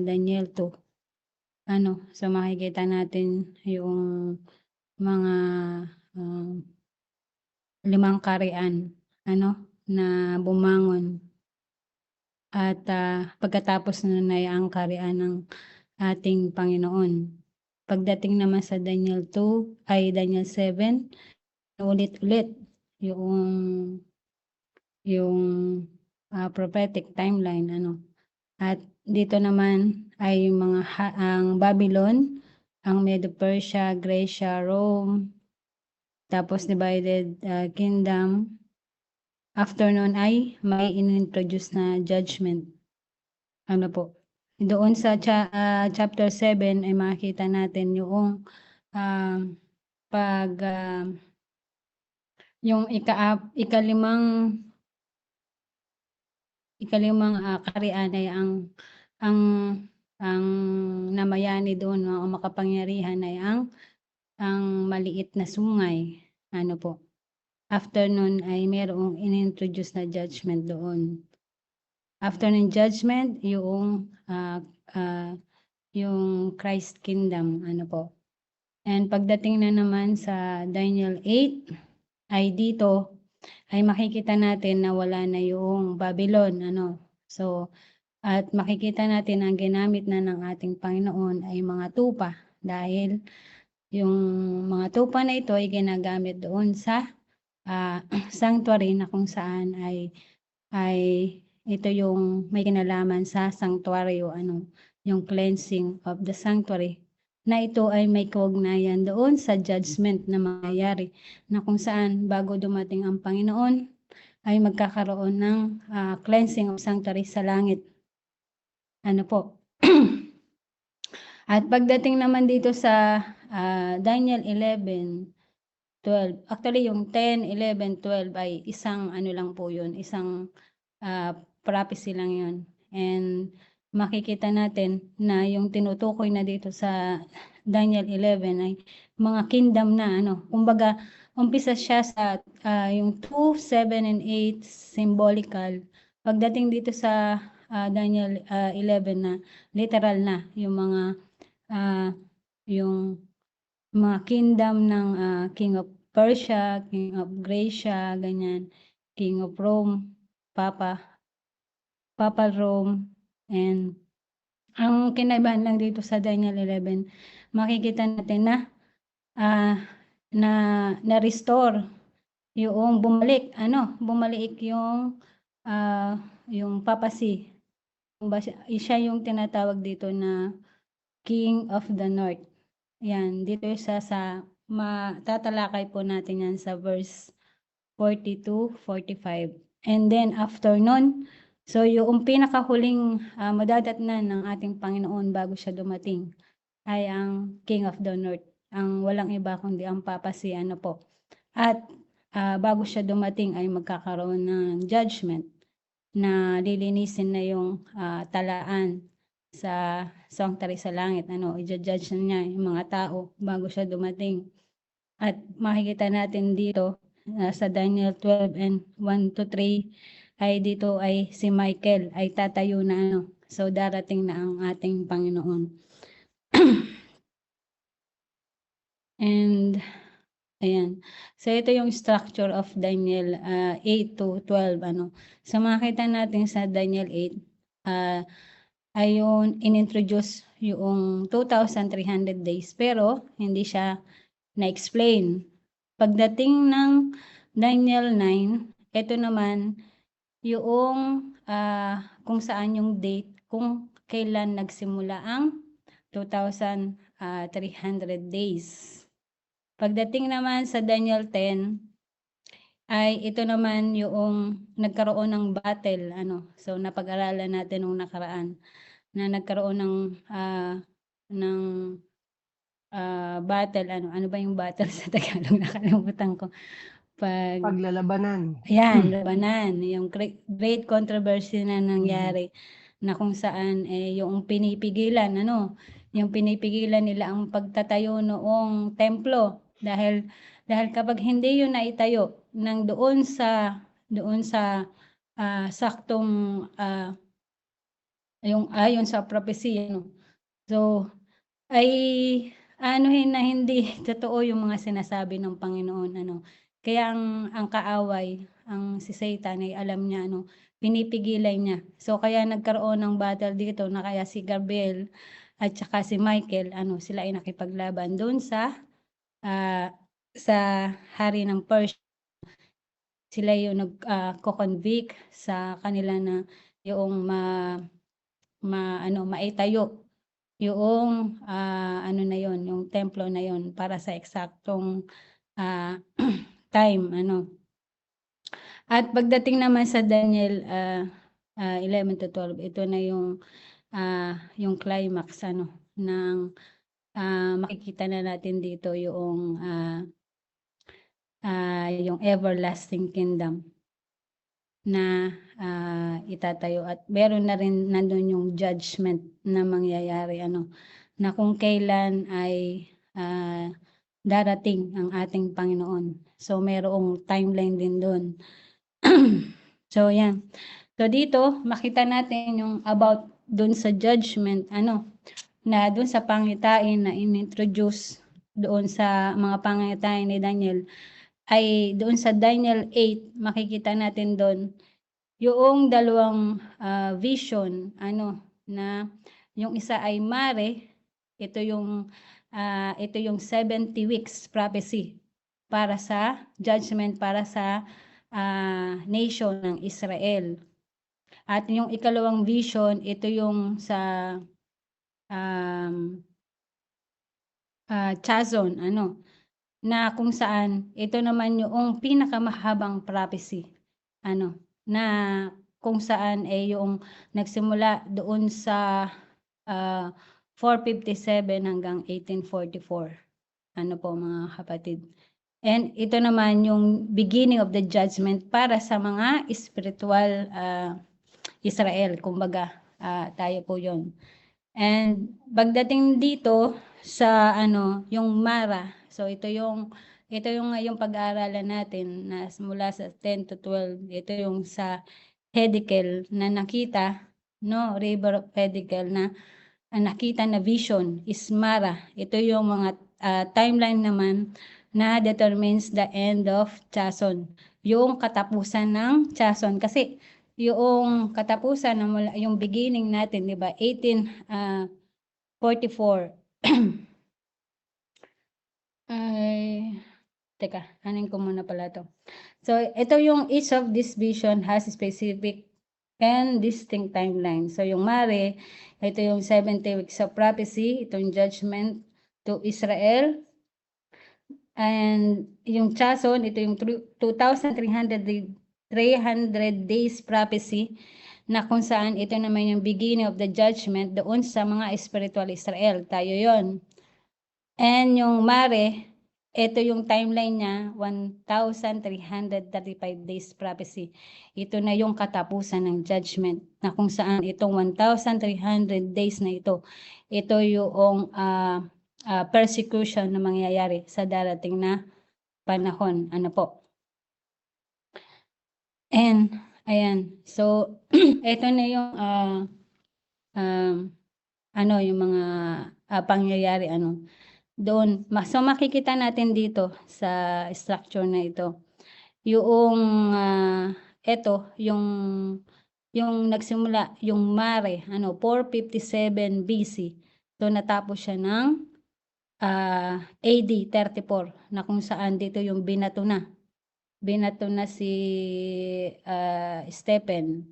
Daniel 2. So makikita natin yung mga 5 kaharian na bumangon at pagkatapos nun ay ang kaharian ng ating Panginoon. Pagdating naman sa Daniel 7, ulit-ulit yung prophetic timeline At dito naman ay yung ang Babylon, ang Medo-Persia, Grecia, Rome, tapos divided kingdom. After nun ay may inintroduce na judgment. Doon sa chapter 7 ay makikita natin yung yung ikalimang kaharian ay ang namayani doon o makapangyarihan ay ang maliit na sungay. After nun ay merong inintroduce na judgment doon. After ng judgment, yung Christ kingdom, And pagdating na naman sa Daniel 8, ay dito ay makikita natin na wala na yung Babylon, So, at makikita natin ang ginamit na ng ating Panginoon ay mga tupa dahil yung mga tupa na ito ay ginagamit doon sa sanctuary na kung saan ay ito yung may kinalaman sa sanctuaryo, yung cleansing of the sanctuary, na ito ay may kaugnayan doon sa judgment na mangyayari, na kung saan bago dumating ang Panginoon, ay magkakaroon ng cleansing of sanctuary sa langit. At pagdating naman dito sa Daniel 11, 12, actually yung 10, 11, 12 ay isang lang po yun, isang prophecy lang yun. And makikita natin na yung tinutukoy na dito sa Daniel 11 ay mga kingdom na kumbaga umpisa siya sa yung 2, 7, and 8 symbolical. Pagdating dito sa Daniel 11 na literal na yung mga kingdom ng King of Persia, King of Grecia, ganyan, King of Rome, Papa Rome, and ang kinaibahan lang dito sa Daniel 11, makikita natin na restore yung bumalik yung papacy. Siya yung tinatawag dito na King of the North. Yan, dito sa matatalakay po natin yan sa verse 42, 45. And then after nun, so yung pinakahuling madadatnan ng ating Panginoon bago siya dumating ay ang King of the North. Ang walang iba kundi ang papacy At bago siya dumating ay magkakaroon ng judgment na lilinisin na yung talaan sa sanctuary sa langit. I-judge na niya yung mga tao bago siya dumating. At makikita natin dito sa Daniel 12 and 1 to 3 ay dito ay si Michael ay tatayo na So darating na ang ating Panginoon. And ayan. So ito yung structure of Daniel 8 to 12 So makita natin sa Daniel 8 ayun inintroduce yung 2,300 days pero hindi siya na-explain. Pagdating ng Daniel 9, ito naman yung kung saan yung date, kung kailan nagsimula ang 2,300 days. Pagdating naman sa Daniel 10, ay ito naman yung nagkaroon ng battle. So napag-aralan natin nung nakaraan na nagkaroon ng battle. Ano ba yung battle sa Tagalog? Nakalimutan ko. Paglalabanan. Ayan, labanan. Yung great controversy na nangyari na kung saan yung pinipigilan, yung pinipigilan nila ang pagtatayo noong templo dahil kapag hindi yun naitayo ng doon sa saktong yung ayon sa prophecy, ano. So, ay aanuhin na hindi totoo yung mga sinasabi ng Panginoon, ano. Kaya ang kaaway, ang si Satan ay alam niya, ano, pinipigilan niya. So, kaya nagkaroon ng battle dito na kaya si Gabriel at saka si Michael, ano, sila ay nakipaglaban doon ah, sa hari ng Persia. Sila yung ko-convict sa kanila na yoong maitayo yoong, ano na yon yung templo na yon para sa eksaktong, ah, time, ano. At pagdating naman sa Daniel, 11 to 12, ito na yung climax, ano, ng, makikita na natin dito yung everlasting kingdom na, itatayo at meron na rin nandun yung judgment na mangyayari, ano, na kung kailan ay, darating ang ating Panginoon. So, merong timeline din dun. So, yan. So, dito makita natin yung about dun sa judgment, ano, na dun sa pangitain na inintroduce doon sa mga pangitain ni Daniel, ay doon sa Daniel 8 makikita natin doon yung dalawang, vision, ano, na yung isa ay mare, ito yung 70 weeks prophecy para sa judgment para sa, nation ng Israel. At yung ikalawang vision, ito yung sa, um, Chazon, ano, na kung saan ito naman yung pinakamahabang prophecy, ano, na kung saan ay yung nagsimula doon sa, 457 hanggang 1844. Ano po mga kapatid. And ito naman yung beginning of the judgment para sa mga spiritual, Israel, kumbaga, tayo po yon. And pagdating dito sa ano, yung Mara, so ito yung ngayong pag-aaralan natin na mula sa 10 to 12, ito yung sa Hiddekel na nakita, no, River of Hiddekel na nakita na vision is Mara. Ito yung mga timeline naman na determines the end of Chason, yung katapusan ng Chason. Kasi yung katapusan na mula, yung beginning natin, di ba, 1844. Ay, teka, anin ko muna pala to. So, ito yung each of this vision has specific and distinct timeline. So, yung Mare, ito yung 70 weeks of prophecy, itong judgment to Israel. And yung Chason, ito yung 2,300 days prophecy na kung saan ito naman yung beginning of the judgment doon sa mga spiritual Israel. Tayo yon. And yung Mare, ito yung timeline niya, 1,335 days prophecy. Ito na yung katapusan ng judgment na kung saan itong 1,300 days na ito yung persecution na mangyayari sa darating na panahon. Ano po? And, ayan. So, ito na yung yung mga pangyayari, ano. Doon, so makikita natin dito sa structure na ito, yung yung nagsimula, yung Mare, 457 BC. So natapos siya ng AD 34 na kung saan dito yung binato na si Stephen,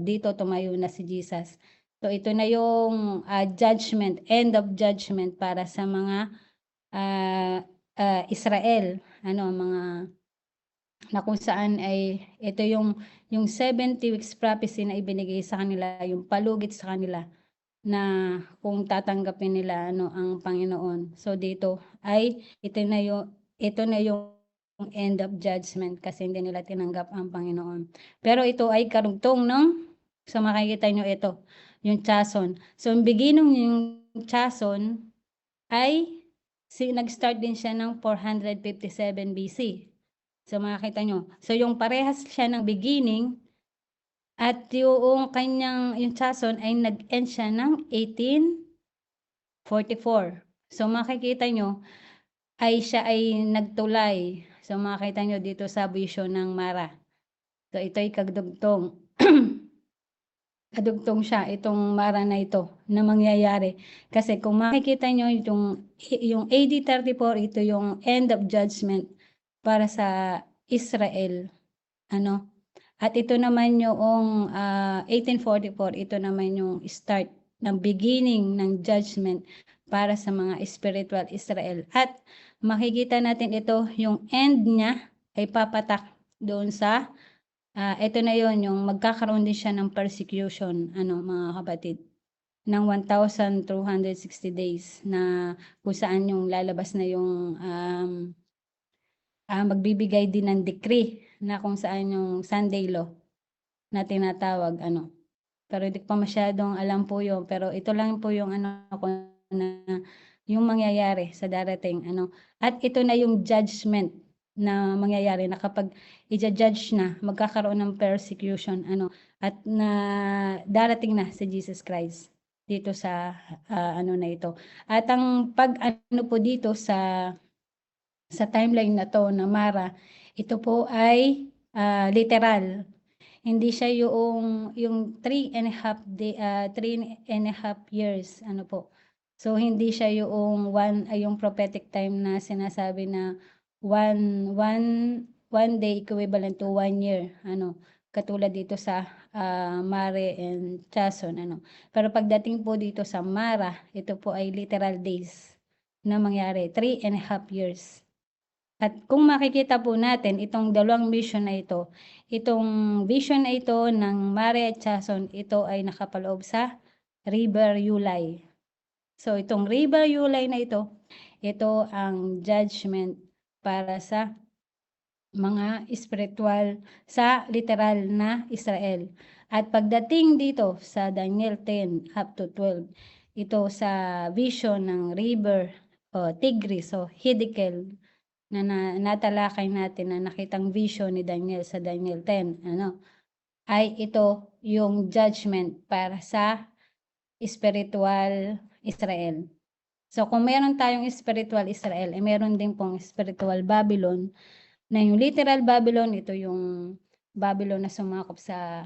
dito tumayo na si Jesus. So ito na yung judgment, end of judgment para sa mga Israel, mga na kung saan ay ito yung 70 weeks prophecy na ibinigay sa kanila, yung palugit sa kanila na kung tatanggapin nila ang Panginoon. So dito ay ito na yung end of judgment kasi hindi nila tinanggap ang Panginoon. Pero ito ay karugtong so makikita nyo ito, yung Chason. So ang beginning yung Chason ay nag-start din siya ng 457 BC. So makikita nyo. So yung parehas siya ng beginning At yung yung Chason ay nag-end siya ng 1844. So makikita nyo, siya ay nagtulay. So makikita nyo dito sa vision ng Mara. So ito ay kagdugtong. Kadugtong siya, itong Mara na ito, na mangyayari. Kasi kung makikita nyo, yung AD 34, ito yung end of judgment para sa Israel. Ano? At ito naman yung 1844, ito naman yung start ng beginning ng judgment para sa mga spiritual Israel. At makikita natin ito, yung end niya ay papatak doon sa ito na yon, yung magkakaroon din siya ng persecution, mga kapatid, ng 1,260 days na kung saan yung lalabas na yung magbibigay din ng decree na kung saan yung Sunday law na tinatawag, Pero hindi ko pa masyadong alam po yun, pero ito lang po yung ko na yung mangyayari sa darating, At ito na yung judgment na mangyayari na kapag i-judge na, magkakaroon ng persecution, at na darating na si Jesus Christ dito sa na ito. At ang po dito sa timeline na to na Mara, ito po ay literal. Hindi siya yung 3.5 years, po. So hindi siya yung yung prophetic time na sinasabi na one day equivalent to 1 year, katulad dito sa Mare and Chason, Pero pagdating po dito sa Mara, ito po ay literal days na mangyari, 3.5 years. At kung makikita po natin itong dalawang vision na ito, itong vision na ito ng Mare at Chason, ito ay nakapaloob sa River Ulai. So itong River Ulai na ito ang judgment para sa mga spiritual sa literal na Israel. At pagdating dito sa Daniel 10 up to 12, ito sa vision ng river o Tigris o Hiddekel na natalakay natin na nakitang vision ni Daniel sa Daniel 10, ay ito yung judgment para sa spiritual Israel. So kung meron tayong spiritual Israel, meron din pong spiritual Babylon, na yung literal Babylon, ito yung Babylon na sumakop sa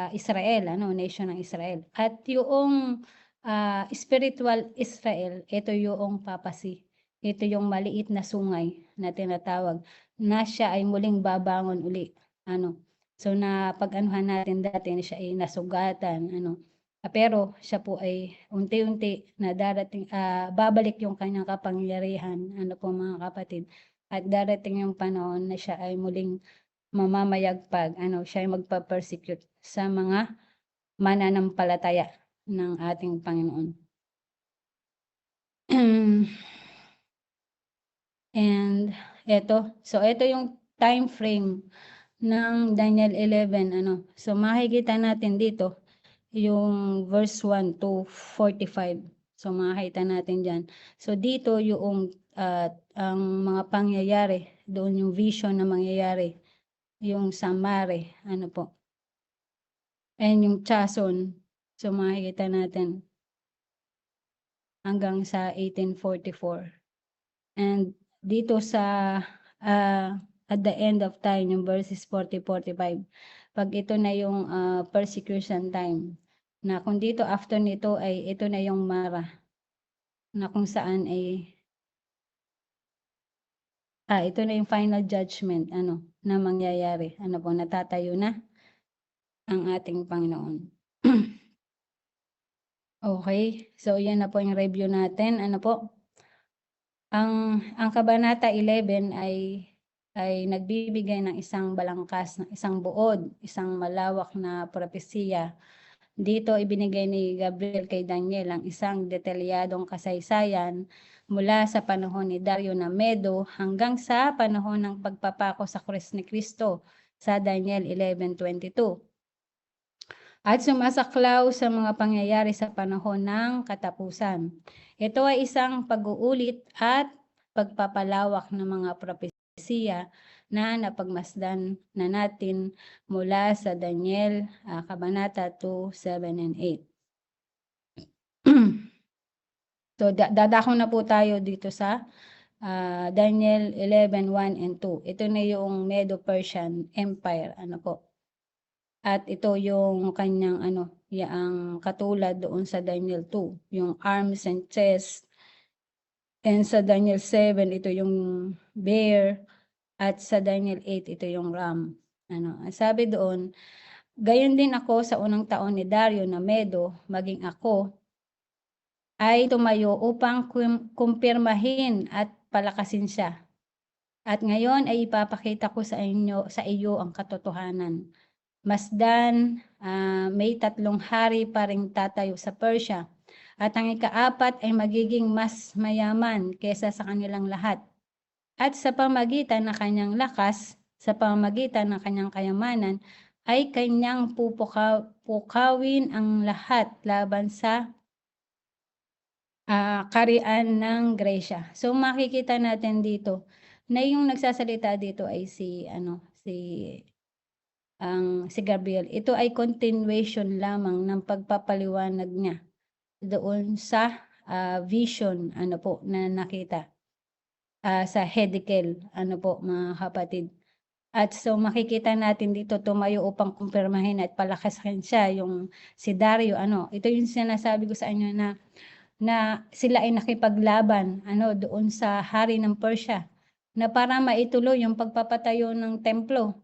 Israel, nation ng Israel. At yung spiritual Israel, ito yung papasi. Ito yung maliit na sungay na tinatawag na siya ay muling babangon uli. So na pag-anuhan natin dati na siya ay nasugatan, pero siya po ay unti-unti na darating, babalik yung kanyang kapangyarihan, po mga kapatid. At darating yung panahon na siya ay muling mamamayagpag, siya ay magpa-persecute sa mga mananampalataya ng ating Panginoon. And so ito yung time frame ng Daniel 11, So makikita natin dito yung verse 1 to 45. So makikita natin diyan. So dito yung ang mga pangyayari, doon yung vision na mangyayari, yung sa Mare, po. And yung Chason. So makikita natin hanggang sa 1844. And dito sa at the end of time, yung verses 40-45, pag ito na yung persecution time, na kung dito after nito ay ito na yung Mara, na kung saan ay ito na yung final judgment, na mangyayari, po, natatayo na ang ating Panginoon. Okay, so yan na po yung review natin, po. Ang kabanata 11 ay nagbibigay ng isang balangkas, ng isang buod, isang malawak na propesiya. Dito ibinigay ni Gabriel kay Daniel ang isang detalyadong kasaysayan mula sa panahon ni Dario na Medo hanggang sa panahon ng pagpapako sa krus ni Kristo sa Daniel 11:22. At sumasaklaw sa mga pangyayari sa panahon ng katapusan. Ito ay isang pag-uulit at pagpapalawak ng mga propesiya na napagmasdan na natin mula sa Daniel Kabanata 2, 7 and 8. So dadako na po tayo dito sa Daniel 11, 1 and 2. Ito na yung Medo-Persian Empire, ano po. At ito yung kanyang yung katulad doon sa Daniel 2, yung arms and chest. And sa Daniel 7, ito yung bear. At sa Daniel 8, ito yung ram. Sabi doon, gayon din ako sa unang taon ni Dario na Medo, maging ako, ay tumayo upang kumpirmahin at palakasin siya. At ngayon ay ipapakita ko sa iyo ang katotohanan. Masdan, may 3 hari pa ring tatayo sa Persia, at ang ika-4 ay magiging mas mayaman kaysa sa kanilang lahat. At sa pamagitan ng kanyang lakas, sa pamagitan ng kanyang kayamanan, ay kanyang pupukawin ang lahat laban sa karian ng Gresya. So makikita natin dito na yung nagsasalita dito ay si Gabriel. Ito ay continuation lamang ng pagpapaliwanag niya doon sa vision na nakita sa Hedekel, mga kapatid. At so makikita natin dito tumayo upang kumpirmahin at palakasin siya yung si Dario. Ito yung sinasabi ko sa inyo na sila ay nakipaglaban doon sa hari ng Persia na para maituloy yung pagpapatayo ng templo.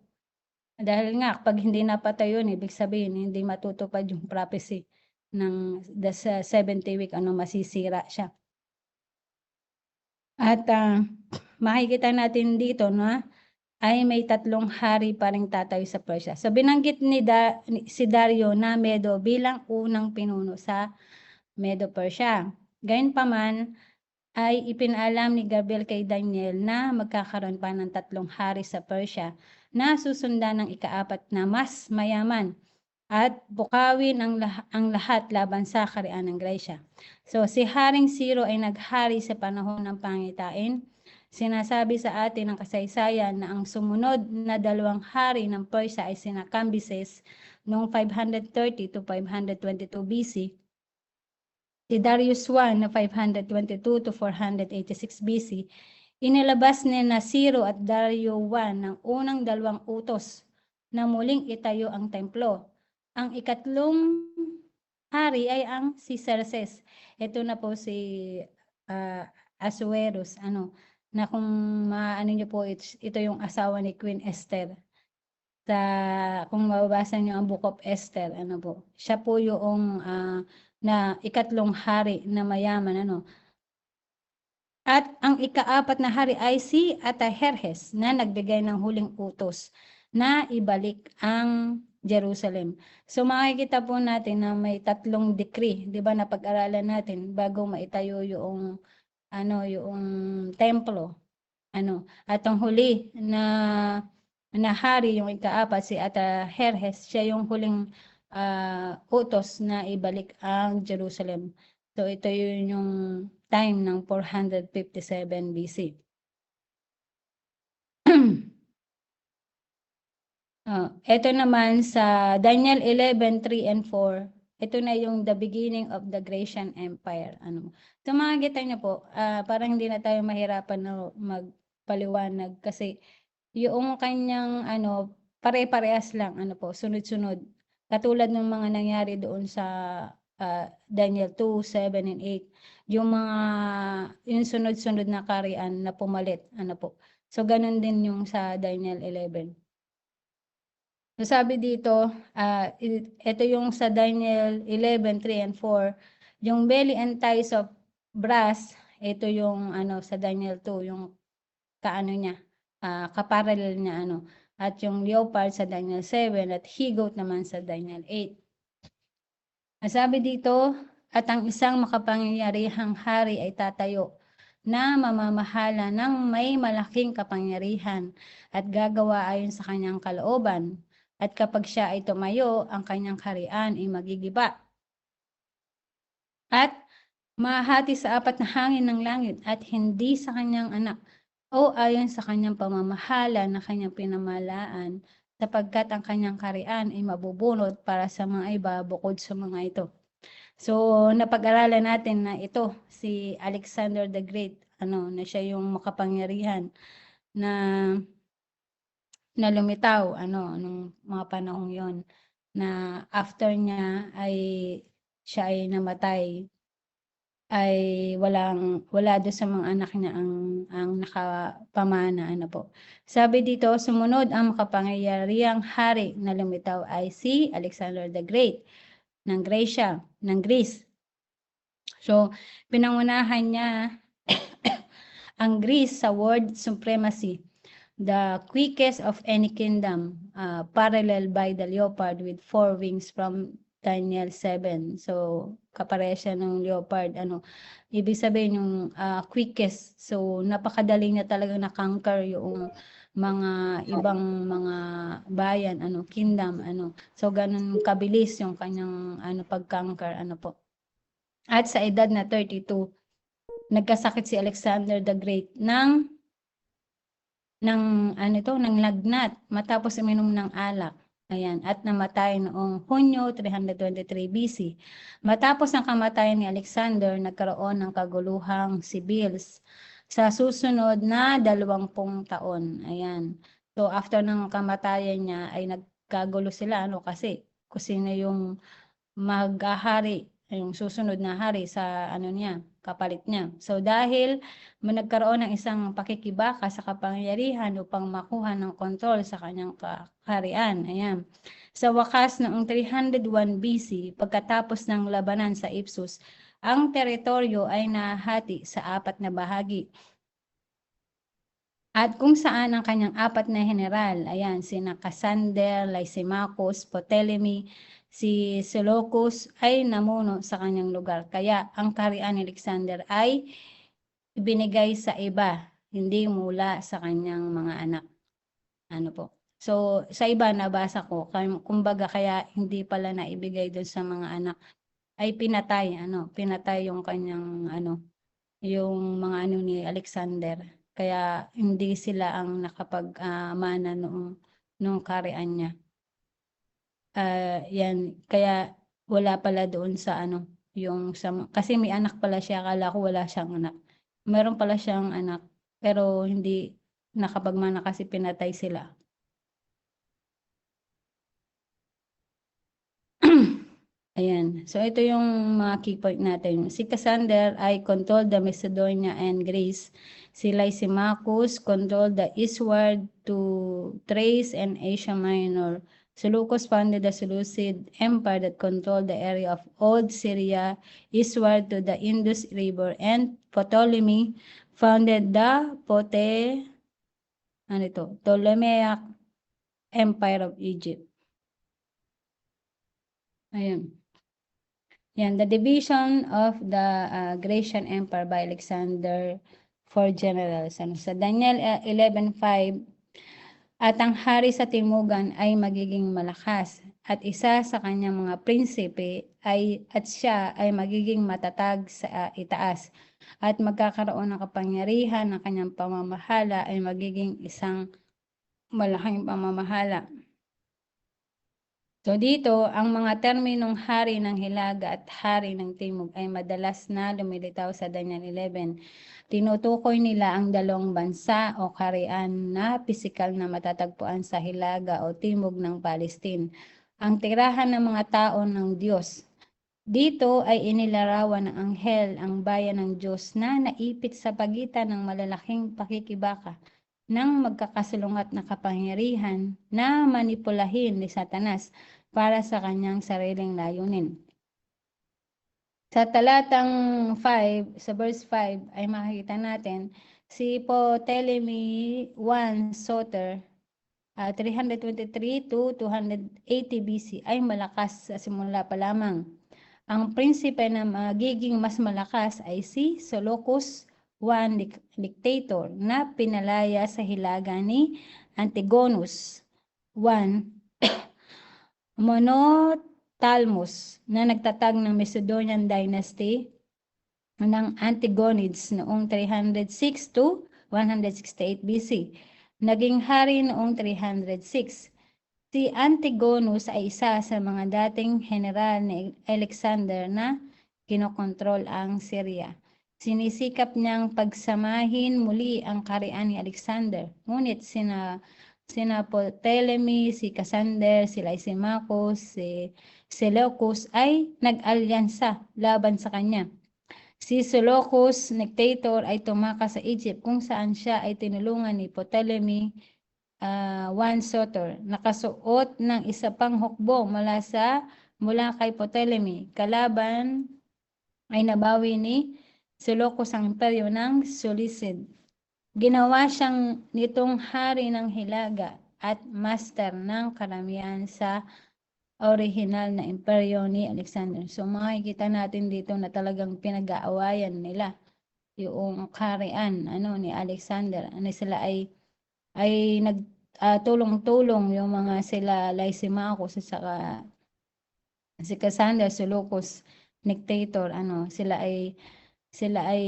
Dahil nga, pag hindi napatayo yun, ibig sabihin, hindi matutupad yung prophecy ng the 70 week, masisira siya. At makikita natin dito na ay may 3 hari pa ring tatayo sa Persia. So binanggit si Dario na Medo bilang unang pinuno sa Medo-Persia. Gayunpaman, ay ipinalam ni Gabriel kay Daniel na magkakaroon pa ng 3 hari sa Persia na susundan ng ika-4 na mas mayaman at bukawin ang lahat laban sa karian ng Gresya. So si Haring Ciro ay naghari sa panahon ng pangitain. Sinasabi sa atin ng kasaysayan na ang sumunod na 2 hari ng Persia ay sina Cambyses noong 530 to 522 BC. Si Darius I na 522 to 486 BC, inilabas ni Ciro at Dario I ng unang 2 utos na muling itayo ang templo. Ang ikatlong hari ay ang si Xerxes. Ito na po si Ahasuerus, na kung maano niyo po, ito yung asawa ni Queen Esther. Kung mababasa niyo ang Book of Esther, siya po yung na ikatlong hari na mayaman, At ang ika-4 na hari ay si Artajerjes na nagbigay ng huling utos na ibalik ang Jerusalem. So makikita po natin na may 3 decree, 'di ba, na pag-aralan natin bago maitayo yung yung templo. At ang huli na hari, yung ika-4, si Artajerjes, siya yung huling utos na ibalik ang Jerusalem. So ito yung time ng 457 BC. Ito naman sa Daniel 11, 3 and 4, ito na yung the beginning of the Grecian Empire. So makikita niyo po, parang hindi na tayo mahirapan na magpaliwanag kasi yung kanyang pare-parehas lang, sunod-sunod. Katulad ng mga nangyari doon sa Daniel 2, 7 and 8. Yung sunod-sunod na karian na pumalit, So ganun din yung sa Daniel 11. So sabi dito, ito yung sa Daniel 11, 3 and 4, yung belly and thighs of brass, ito yung sa Daniel 2, yung niya, kaparallel niya, at yung leopard sa Daniel 7 at he-goat naman sa Daniel 8. Sabi dito, at ang isang makapangyarihang hari ay tatayo na mamamahala ng may malaking kapangyarihan at gagawa ayon sa kanyang kalooban. At kapag siya ay tumayo, ang kanyang harian ay magigiba. At mahati sa 4 na hangin ng langit at hindi sa kanyang anak. o ayon sa kanyang pamamahala na kanyang pinamahalaan, sapagkat ang kanyang kaharian ay mabubunot para sa mga iba bukod sa mga ito. So, napag-aralan natin na ito, si Alexander the Great, na siya yung makapangyarihan na lumitaw, nung mga panahong yon, na after niya ay siya ay namatay, ay wala doon sa mga anak niya ang nakapamana, po. Sabi dito, sumunod ang makapangyarihang hari na lumitaw ay si Alexander the Great ng Greece. So, pinangunahan niya ang Greece sa world supremacy, the quickest of any kingdom, parallel by the leopard with 4 wings from Daniel 7. So, kapareha siya ng leopard. Ibig sabihin yung quickest. So, napakadali niya talaga na-conquer yung mga ibang mga bayan, kingdom, So, ganun kabilis yung kanyang pag-conquer, po. At sa edad na 32, nagkasakit si Alexander the Great ng lagnat matapos uminom ng alak. Ayan, at namatay noong Hunyo 323 BC. Matapos ang kamatayan ni Alexander, nagkaroon ng kaguluhang sibil sa susunod na 20 taon. Ayan. So after ng kamatayan niya ay nagkagulo sila, kasi kung sino yung maghahari, yung susunod na hari sa niya, kapalit niya. So dahil nagkaroon ng isang pakikibaka sa kapangyarihan upang makuha ng kontrol sa kanyang kaharian. Ayan. Sa wakas noong 301 BC, pagkatapos ng labanan sa Ipsus, ang teritoryo ay nahati sa 4 na bahagi. At kung saan ang kanyang 4 na general, ayan, sina Cassander, Lysimachus, Ptolemy, si Seleucus ay namuno sa kanyang lugar. Kaya ang kaharian ni Alexander ay ibinigay sa iba, hindi mula sa kanyang mga anak. Po. So, sa iba nabasa ko, kumbaga kaya hindi pala naibigay doon sa mga anak, ay pinatay, pinatay yung kanyang, yung mga ni Alexander. Kaya hindi sila ang nakapag-mana nung kaharian niya. Yan, kaya wala pala doon sa kasi may anak pala siya, akala ko wala siyang anak. Meron pala siyang anak, pero hindi nakapagmana kasi pinatay sila. Ayan. So, ito yung mga key point natin. Si Cassander ay controlled the Macedonia and Greece. Si Lysimachus controlled the eastward to Thrace and Asia Minor. Seleucus founded the Seleucid Empire that controlled the area of Old Syria eastward to the Indus River, and Ptolemy founded the Ptolemaic Empire of Egypt. Ayan. Yan, the division of the Grecian Empire by Alexander for generals. Sa Daniel 11:5, at ang hari sa timugan ay magiging malakas, at isa sa kanyang mga prinsipe at siya ay magiging matatag sa itaas, at magkakaroon ng kapangyarihan ng kanyang pamamahala ay magiging isang malaking pamamahala. So dito, ang mga terminong hari ng Hilaga at hari ng Timog ay madalas na lumilitaw sa Daniel 11. Tinutukoy nila ang 2 bansa o kaharian na pisikal na matatagpuan sa Hilaga o Timog ng Palestine, ang tirahan ng mga tao ng Diyos. Dito ay inilarawan ng anghel ang bayan ng Diyos na naipit sa pagitan ng malalaking pakikibaka ng magkakasalungat na kapangyarihan na manipulahin ni Satanas para sa kanyang sariling layunin. Sa talatang 5, sa verse 5, ay makikita natin si Ptolemy I Soter, 323 to 280 BC, ay malakas sa simula pa lamang. Ang prinsipe na magiging mas malakas ay si Seleucus I Dictator, na pinalaya sa hilaga ni Antigonus I Monotalmus, na nagtatag ng Macedonian dynasty ng Antigonids noong 306 to 168 BC. Naging hari noong 306. Si Antigonus ay isa sa mga dating general ni Alexander na kinokontrol ang Syria. Sinisikap niyang pagsamahin muli ang kaharian ni Alexander. Ngunit sina Ptolemy, si Cassander, si Lysimachus, si Seleucus ay nag-alyansa laban sa kanya. Si Seleucus, dictator, ay tumakas sa Egypt kung saan siya ay tinulungan ni Ptolemy I Soter, nakasuot ng isa pang hukbo mula kay Ptolemy. Kalaban ay nabawi ni Seleucus ang imperyo ng Seleucid. Ginawa siyang nitong hari ng Hilaga at master ng karamihan sa original na imperyo ni Alexander. So makikita natin dito na talagang pinag-aawayan nila yung kaharian ni Alexander. Sila ay nagtulong-tulong yung mga sila Lysimachus at si Cassander, Seleucus, dictator, sila ay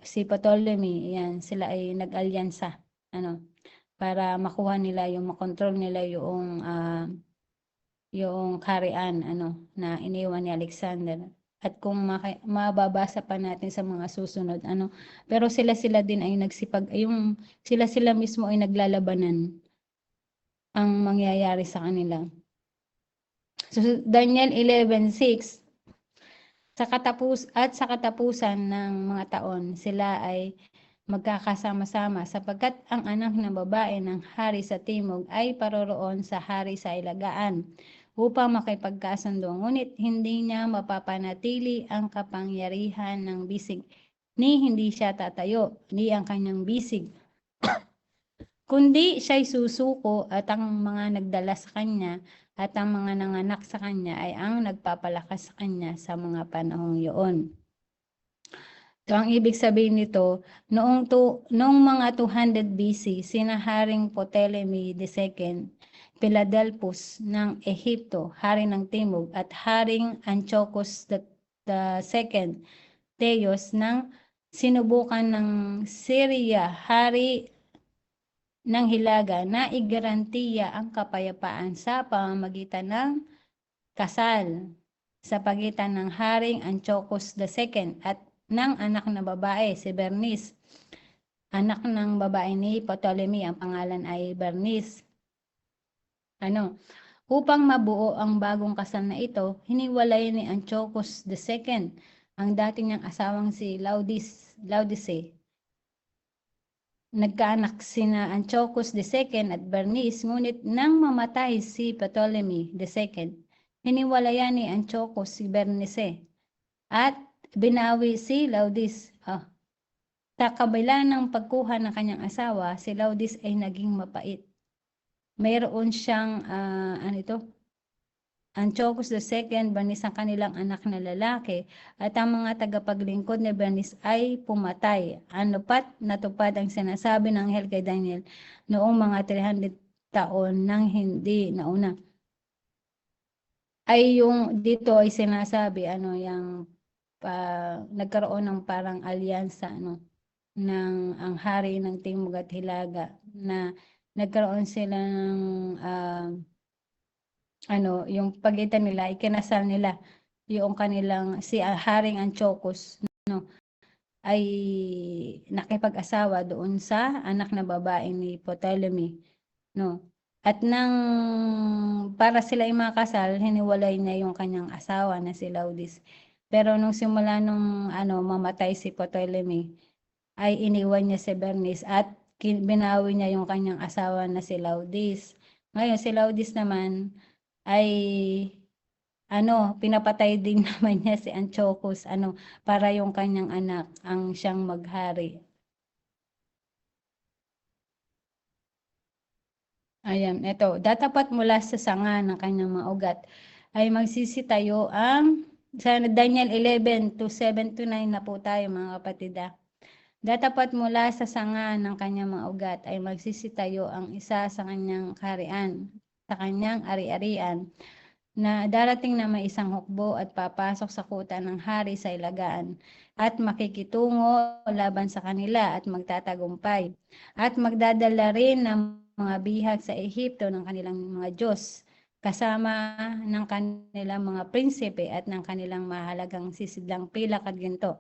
si Ptolemy, yan, sila ay nag-alyansa, para makuha nila makontrol nila yung kaharian, na iniwan ni Alexander. At kung mababasa pa natin sa mga susunod, pero sila din ay sila mismo ay naglalabanan ang mangyayari sa kanila. So, Daniel 11:6, sa katapusan ng mga taon, sila ay magkakasama-sama sapagkat ang anak ng babae ng hari sa timog ay paroroon sa hari sa ilagaan upang makipagkasundo. Ngunit hindi niya mapapanatili ang kapangyarihan ng bisig, ni hindi siya tatayo, ni ang kanyang bisig, kundi siya'y susuko at ang mga nagdala sa kanya at ang mga nanganak sa kanya ay ang nagpapalakas sa kanya sa mga panahong iyon. So, ang ibig sabihin nito, noong mga 200 BC, sina Haring Ptolemy II, Philadelphus ng Ehipto, hari ng Timog, at Haring Antiochus II, Teos ng sinubukan ng Syria, hari ng Hilaga, na igarantiya ang kapayapaan sa pamamagitan ng kasal sa pagitan ng Haring Antiochus II at ng anak na babae, si Bernice. Anak ng babae ni Ptolemy, ang pangalan ay Bernice. Upang mabuo ang bagong kasal na ito, hiniwalay ni Antiochus II ang dati niyang asawang si Laodice. Nagkaanak sina Antiochus II at Bernice, ngunit nang mamatay si Ptolemy II, hiniwalayan ni Antiochus si Bernice at binawi si Laodice. Sa kabila ng pagkuha ng kanyang asawa, si Laodice ay naging mapait. Mayroon siyang Antiochus II, Bernice ang kanilang anak na lalaki, at ang mga tagapaglingkod ni Bernice ay pumatay. Natupad ang sinasabi ng anghel kay Daniel noong mga 300 taon nang hindi nauna. Ay yung dito ay sinasabi nagkaroon ng parang alyansa ng ang hari ng Timog at Hilaga, na nagkaroon sila ng yung pagitan nila, ikinasal nila yung kanilang si Haring Antiochus ay nakipag-asawa doon sa anak na babae ni Ptolemy, At para sila ay makasal, hiniwalay niya yung kanyang asawa na si Laodice. Pero nung simula mamatay si Ptolemy, ay iniwan niya si Bernice at binawi niya yung kanyang asawa na si Laodice. Ngayon si Laodice naman ay pinapatay din naman niya si Antiochus para yung kanyang anak ang siyang maghari. Ayan, ito, datapat mula sa sanga ng kanyang mga ugat ay magsisitayo sa Daniel 11:7-9 na po tayo mga kapatid. Datapat mula sa sanga ng kanyang mga ugat ay magsisitayo ang isa sa kanyang kaharian, sa kanyang ari-arian. na darating na may isang hukbo at papasok sa kuta ng hari sa ilagaan at makikitungo laban sa kanila at magtatagumpay at magdadala rin ng mga bihag sa Ehipto ng kanilang mga Diyos kasama ng kanilang mga prinsipe at ng kanilang mahalagang sisidlang pilak at ginto.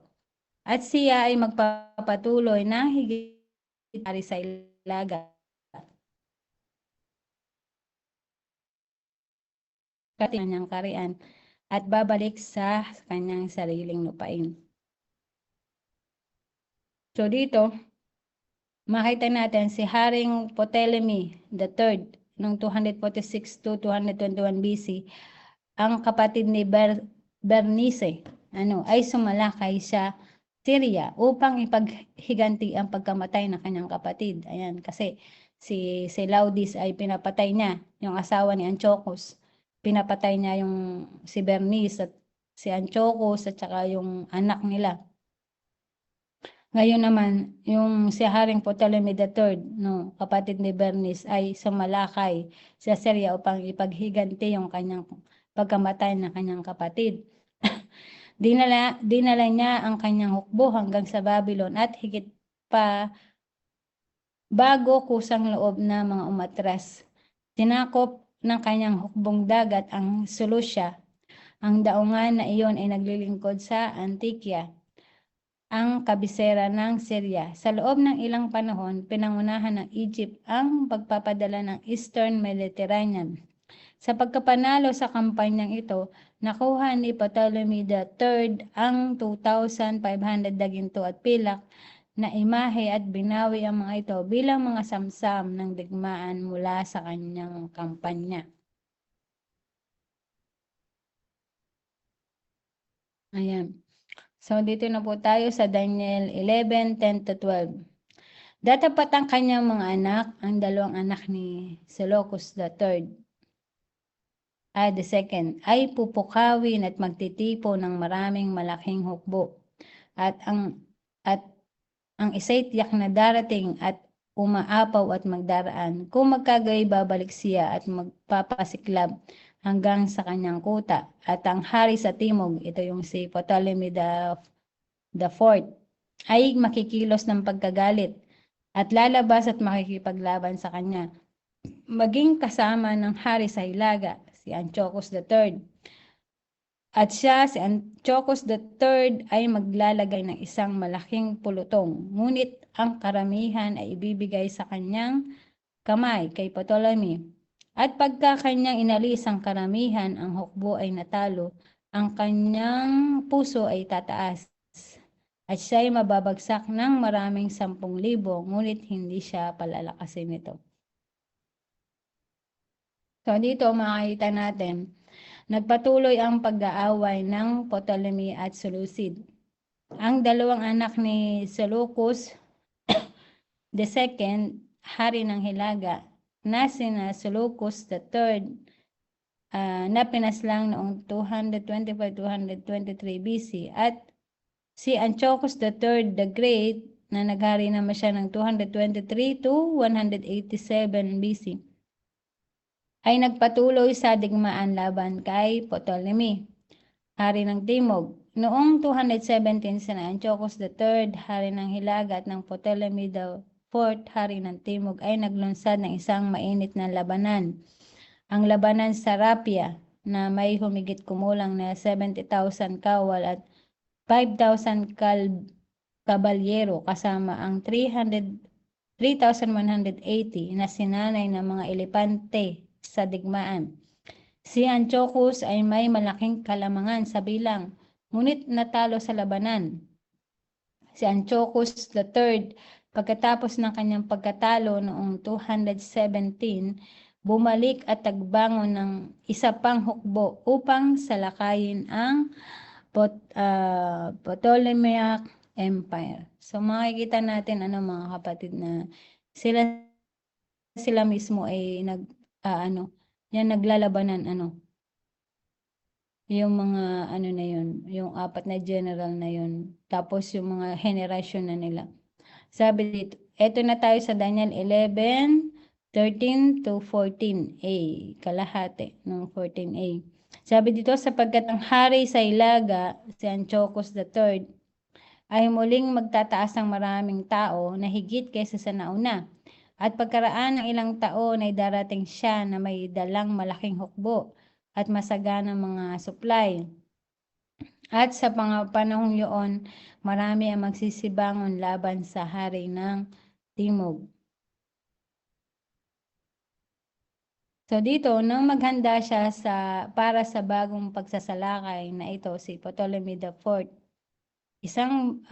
At siya ay magpapatuloy ng higit hari sa ilaga kanyang karian at babalik sa kanyang sariling lupain. So dito, makita natin si Haring Ptolemy III noong 246 to 221 BC, ang kapatid ni Bernice, ay sumalakay sa Syria upang ipaghiganti ang pagkamatay ng kanyang kapatid. Ayan, kasi si Laudis ay pinapatay niya, yung asawa ni Antiochus. Pinapatay niya yung si Bernice at si Antiochus at saka yung anak nila. Ngayon naman, yung si Haring Ptolemy III, kapatid ni Bernice, ay sumalakay sa Syria upang ipaghiganti yung kanyang pagkamatay ng kanyang kapatid. Dinala niya ang kanyang hukbo hanggang sa Babylon at higit pa bago kusang loob na mga umatras. Tinakop ng kanyang hukbong dagat ang Seleucia. Ang daungan na iyon ay naglilingkod sa Antikya, ang kabisera ng Syria. Sa loob ng ilang panahon, pinangunahan ng Egypt ang pagpapadala ng Eastern Mediterranean. Sa pagkapanalo sa kampanyang ito, nakuha ni Ptolemy III ang 2,500 daginto at pilak na imahe at binawi ang mga ito bilang mga samsam ng digmaan mula sa kanyang kampanya. Ayan. So dito na po tayo sa Daniel 11:10-12. Datapat ang kanyang mga anak, ang dalawang anak ni Seleucus III. The second, ay pupukawin at magtitipo ng maraming malaking hukbo. At ang isa'y tiyak na darating at umaapaw at magdaraan. Kung magkagay, babalik siya at magpapasiklab hanggang sa kanyang kuta. At ang hari sa timog, ito yung si Ptolemy the Fourth, ay makikilos ng pagkagalit at lalabas at makikipaglaban sa kanya. Maging kasama ng hari sa hilaga, si Antiochus III. At siya, si Antiochus III, ay maglalagay ng isang malaking pulutong. Ngunit ang karamihan ay ibibigay sa kanyang kamay kay Ptolemy. At pagka kanyang inalis ang karamihan, ang hukbo ay natalo. Ang kanyang puso ay tataas. At siya ay mababagsak ng maraming 10,000, ngunit hindi siya palalakasin nito. So dito makikita natin, nagpatuloy ang pag-aaway ng Ptolemy at Seleucid. Ang dalawang anak ni Seleucus II, hari ng Hilaga, na sina Seleucus III, na pinaslang noong 225-223 BC, at si Antiochus III the Great, na naghari naman siya ng 223 to 187 BC. ay nagpatuloy sa digmaan laban kay Ptolemy, hari ng Timog. Noong 217 sina Antiochus III, hari ng Hilaga, at ng Ptolemy the Fourth, hari ng Timog, ay naglunsad ng isang mainit na labanan. Ang labanan sa Rapia, na may humigit kumulang na 70,000 kawal at 5,000 kabalyero kasama ang 3,180 na sinanay ng mga elepante sa digmaan. Si Antiochus ay may malaking kalamangan sa bilang, ngunit natalo sa labanan. Si Antiochus III, pagkatapos ng kanyang pagkatalo noong 217, bumalik at tagbangon ng isa pang hukbo upang salakayin ang Ptolemaic Empire. So makikita natin mga kapatid na sila mismo ay naglalabanan yung mga na yun, yung apat na general na yun, tapos yung mga generation na nila. Sabi dito, eto na tayo sa Daniel 11:13 to 14a, kalahati ng 14a. Sabi dito, sapagkat ang hari sa Ilaga, si Antiochus III, ay muling magtataas ng maraming tao na higit kaysa sa nauna. At pagkaraan ng ilang taon ay darating siya na may dalang malaking hukbo at masaganang mga supply. At sa panahong yun, marami ang magsisibangon laban sa hari ng Timog. So dito, nang maghanda siya para sa bagong pagsasalakay na ito, si Ptolemy IV, isang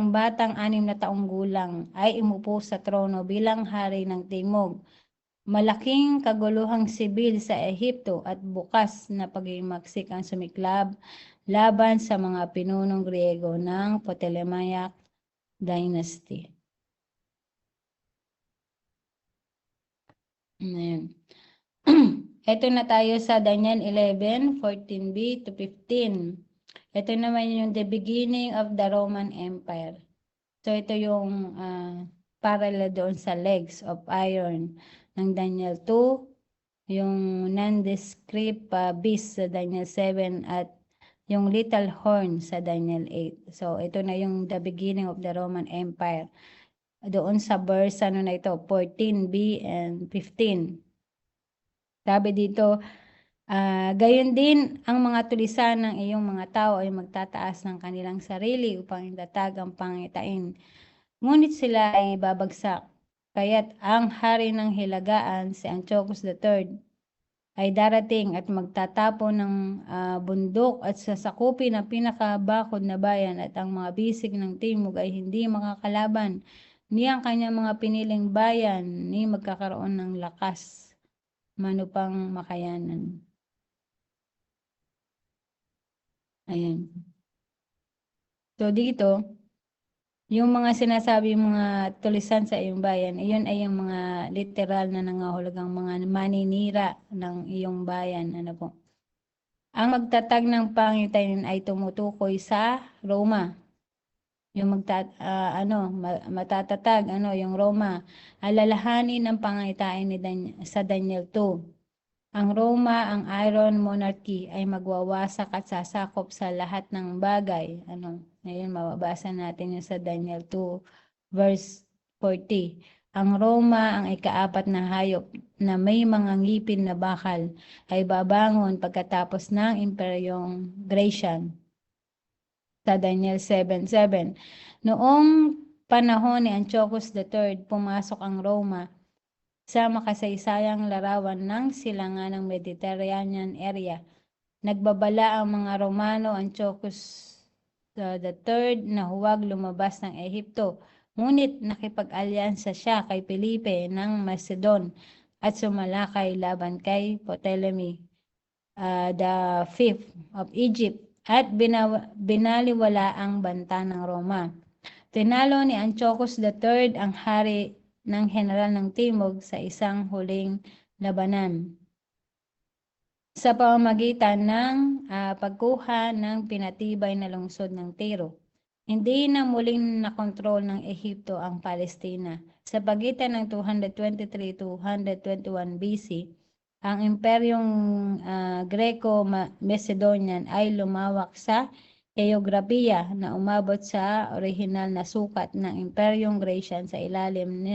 batang 6 na taong gulang ay umupo sa trono bilang hari ng Timog. Malaking kaguluhang sibil sa Ehipto at bukas na paghimaksik ang sumiklab laban sa mga pinunong Griego ng Ptolemaic Dynasty. Ayan. Ito na tayo sa Daniel 11, 14b to 15. Ito naman yung the beginning of the Roman Empire. So ito yung parallel doon sa legs of iron ng Daniel 2, yung nondescript beast sa Daniel 7 at yung little horn sa Daniel 8. So ito na yung the beginning of the Roman Empire. Doon sa verse na ito, 14b and 15. Sabi dito, gayon din ang mga tulisan ng iyong mga tao ay magtataas ng kanilang sarili upang itatag ang pangitain. Ngunit sila ay babagsak. Kaya't ang hari ng hilagaan, si Antiochus III, ay darating at magtatapo ng bundok at sasakupin ang pinakabakod na bayan at ang mga bisig ng timog ay hindi makakalaban ni ang kanyang mga piniling bayan ni magkakaroon ng lakas manupang makayanan. Ayan. So dito, yung mga sinasabi mga tulisan sa iyong bayan, iyon ay yung mga literal na nangahulugang mga maninira ng iyong bayan. Ano po? Ang magtatag ng pangitain ay tumutukoy sa Roma. Yung matatatag, yung Roma. Alalahanin ng pangitain sa Daniel 2. Ang Roma, ang Iron Monarchy ay magwawasak at sasakop sa lahat ng bagay. Ngayon mababasa natin yung sa Daniel 2 verse 40. Ang Roma, ang ika-4 na hayop na may mga ngipin na bakal ay babangon pagkatapos ng Imperyong Grecian. Sa Daniel 7:7. Noong panahon ni Antiochus III, pumasok ang Roma sa makasaysayang larawan ng silangan ng Mediterranean area. Nagbabala ang mga Romano Antiochus III na huwag lumabas ng Ehipto, ngunit nakipag-alyansa siya kay Felipe ng Macedon at sumalakay laban kay Ptolemy the Fifth of Egypt at binaliwala ang banta ng Roma. Tinalo ni Antiochus III ang hari ng General ng Timog sa isang huling labanan sa pamamagitan ng pagkuha ng pinatibay na lungsod ng Tiro. Hindi na muling nakontrol ng Ehipto ang Palestina. Sa pagitan ng 223-221 BC, ang Imperyong Greco-Macedonian ay lumawak sa geografiya na umabot sa orihinal na sukat ng Imperyong Grecian sa ilalim ni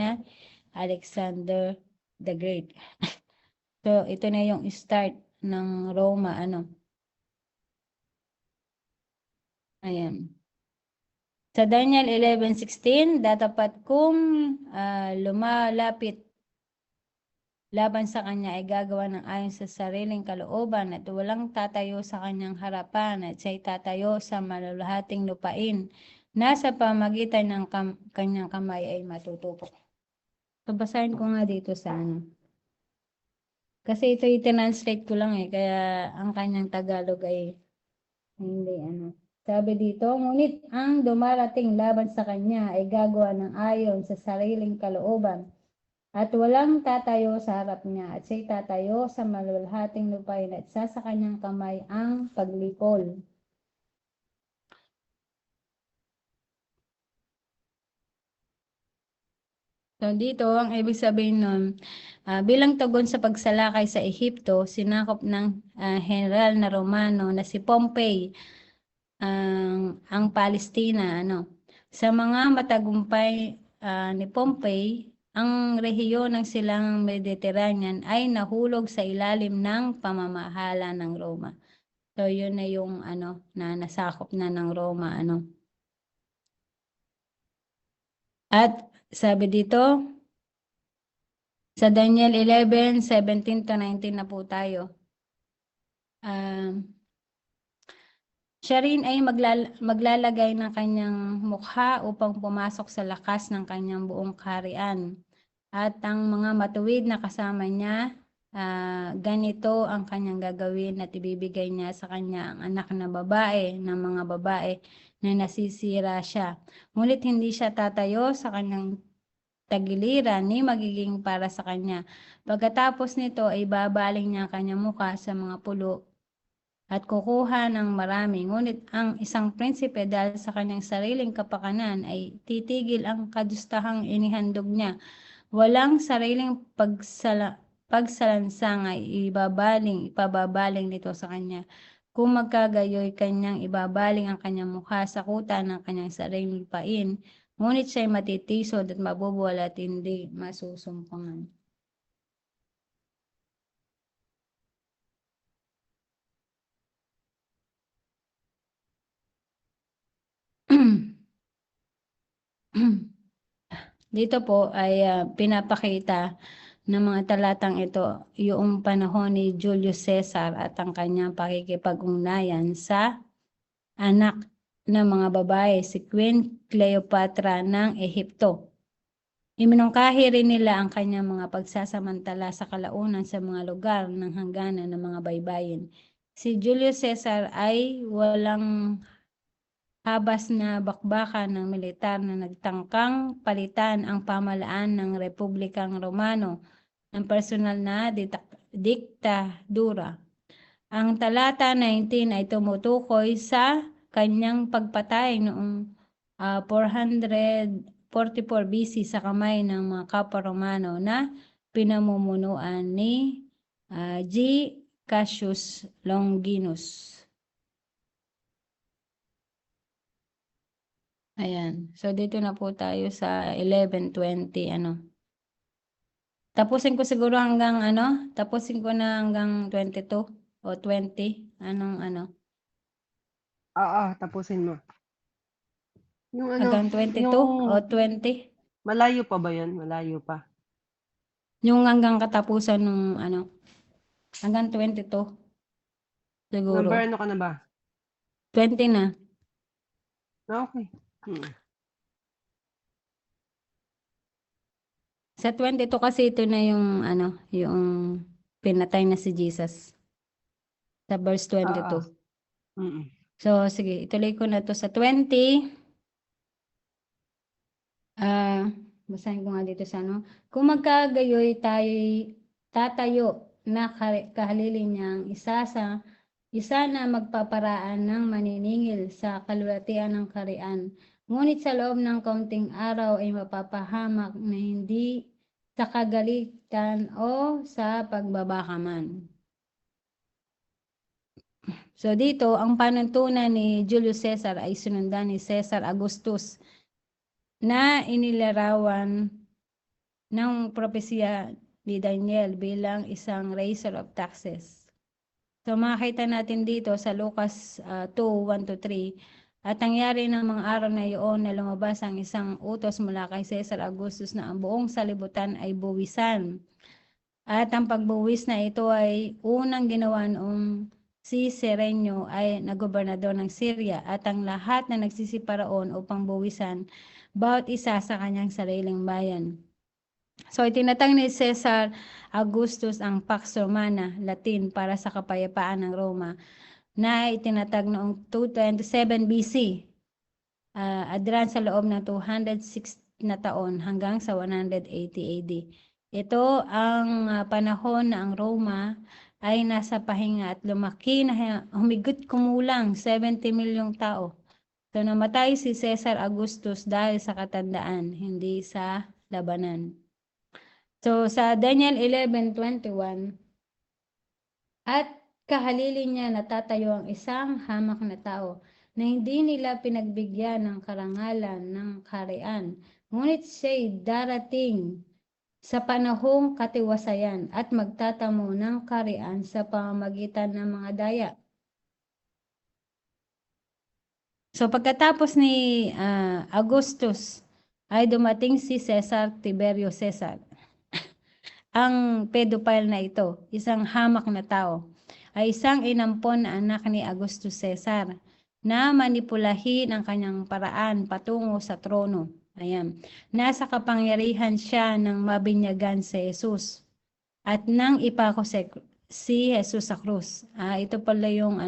Alexander the Great. So, ito na yung start ng Roma, Ayan. Sa Daniel 11:16, datapat kung lumalapit laban sa kanya ay gagawa ng ayon sa sariling kalooban at walang tatayo sa kanyang harapan at siya'y tatayo sa malulahating lupain na sa pamagitan ng kanyang kamay ay matutupok. So, basahin ko nga dito sa Kasi ito i-translate ko lang kaya ang kanyang Tagalog ay hindi Sabi dito, ngunit ang dumarating laban sa kanya ay gagawa ng ayon sa sariling kalooban at walang tatayo sa harap niya at siya'y tatayo sa malulhating lupain at sa kanyang kamay ang paglipol. So dito, ang ibig sabihin nun, bilang tugon sa pagsalakay sa Ehipto, sinakop ng general na Romano na si Pompey ang Palestina. Sa mga matagumpay ni Pompey, ang rehiyon ng silangang Mediterranean ay nahulog sa ilalim ng pamamahala ng Roma. So yun na yung na nasakop na ng Roma. At sabi dito, sa Daniel 11:17-19 na po tayo. Siya rin ay maglalagay ng kanyang mukha upang pumasok sa lakas ng kanyang buong kaharian. At ang mga matuwid na kasama niya, ganito ang kanyang gagawin at ibibigay niya sa kanya ang anak na babae, ng mga babae na nasisira siya. Ngunit hindi siya tatayo sa kanyang tagiliran ni magiging para sa kanya. Pagkatapos nito ay babaling niya ang kanyang mukha sa mga pulo at kukuha ng marami. Ngunit ang isang prinsipe dahil sa kanyang sariling kapakanan ay titigil ang kadustahang inihandog niya. Walang sariling pagsalansang ay ipababaling nito sa kanya. Kung magkagayoy kanyang ibabaling ang kanyang mukha sa kuta ng kanyang sariling pain, ngunit siya'y matitisod at mabubuwal at hindi masusumpungan. Dito po ay pinapakita ng mga talatang ito yung panahon ni Julius Caesar at ang kanyang pakikipag-ugnayan sa anak ng mga babae, si Queen Cleopatra ng Ehipto. Iminungkahi rin nila ang kanyang mga pagsasamantala sa kalaunan sa mga lugar ng hangganan ng mga baybayin. Si Julius Caesar ay walang habas na bakbakan ng militar na nagtangkang palitan ang pamalaan ng Republikang Romano ng personal na diktadura. Ang talata 19 ay tumutukoy sa kanyang pagpatay noong 444 BC sa kamay ng mga kapwa Romano na pinamumunuan ni G. Cassius Longinus. Ayan. So, dito na po tayo sa 11:20, Tapusin ko siguro tapusin ko na hanggang 22 o 20. Oo, tapusin mo. Yung Hanggang 22 o 20. Malayo pa ba yun? Malayo pa. Yung hanggang katapusan ng hanggang 22. Siguro. Number ano ka na ba? 20 na. Okay. Sa 22 kasi ito na yung yung pinatay na si Jesus. Sa verse 22. So, sige, ituloy ko na to sa 20. Basahin ko nga dito sa Kung magkagayoy tayo'y tatayo na kahalili niyang isa na magpaparaan ng maniningil sa kalwatian ng karian. Ngunit sa loob ng kaunting araw ay mapapahamak na hindi sa kagalitan o sa pagbabakaman. So dito, ang panuntunan ni Julius Caesar ay sinundan ni Caesar Augustus na inilarawan ng propesya ni Daniel bilang isang raiser of taxes. So makita natin dito sa Lucas 2:1-3, at nangyari ng mga araw na iyon na lumabas ang isang utos mula kay Caesar Augustus na ang buong salibutan ay buwisan. At ang pagbuwis na ito ay unang ginawa noong si Serenio ay nagobernador ng Syria at ang lahat na nagsisiparaon upang buwisan bawat isa sa kanyang sariling bayan. So itinatag ni Caesar Augustus ang Pax Romana, Latin para sa kapayapaan ng Roma, na itinatag noong 227 BC. Adran sa loob ng 206 na taon hanggang sa 180 AD. Ito ang panahon na ang Roma ay nasa pahinga at lumaki na humigit kumulang 70 milyong tao. So namatay si Caesar Augustus dahil sa katandaan, hindi sa labanan. So sa Daniel 11:21, at kahalili niya natatayo ang isang hamak na tao na hindi nila pinagbigyan ng karangalan ng kaharian, ngunit siya'y darating sa panahong katiwasayan at magtatamo ng kaharian sa pamamagitan ng mga daya. So pagkatapos ni Augustus ay dumating si Cesar Tiberio Cesar. Ang pedophile na ito, isang hamak na tao, ay isang inampon na anak ni Augustus Cesar na manipulahin ang kanyang paraan patungo sa trono. Ayan. Nasa kapangyarihan siya ng mabinyagan si Jesus at nang ipako si Jesus sa krus. Ito pala yung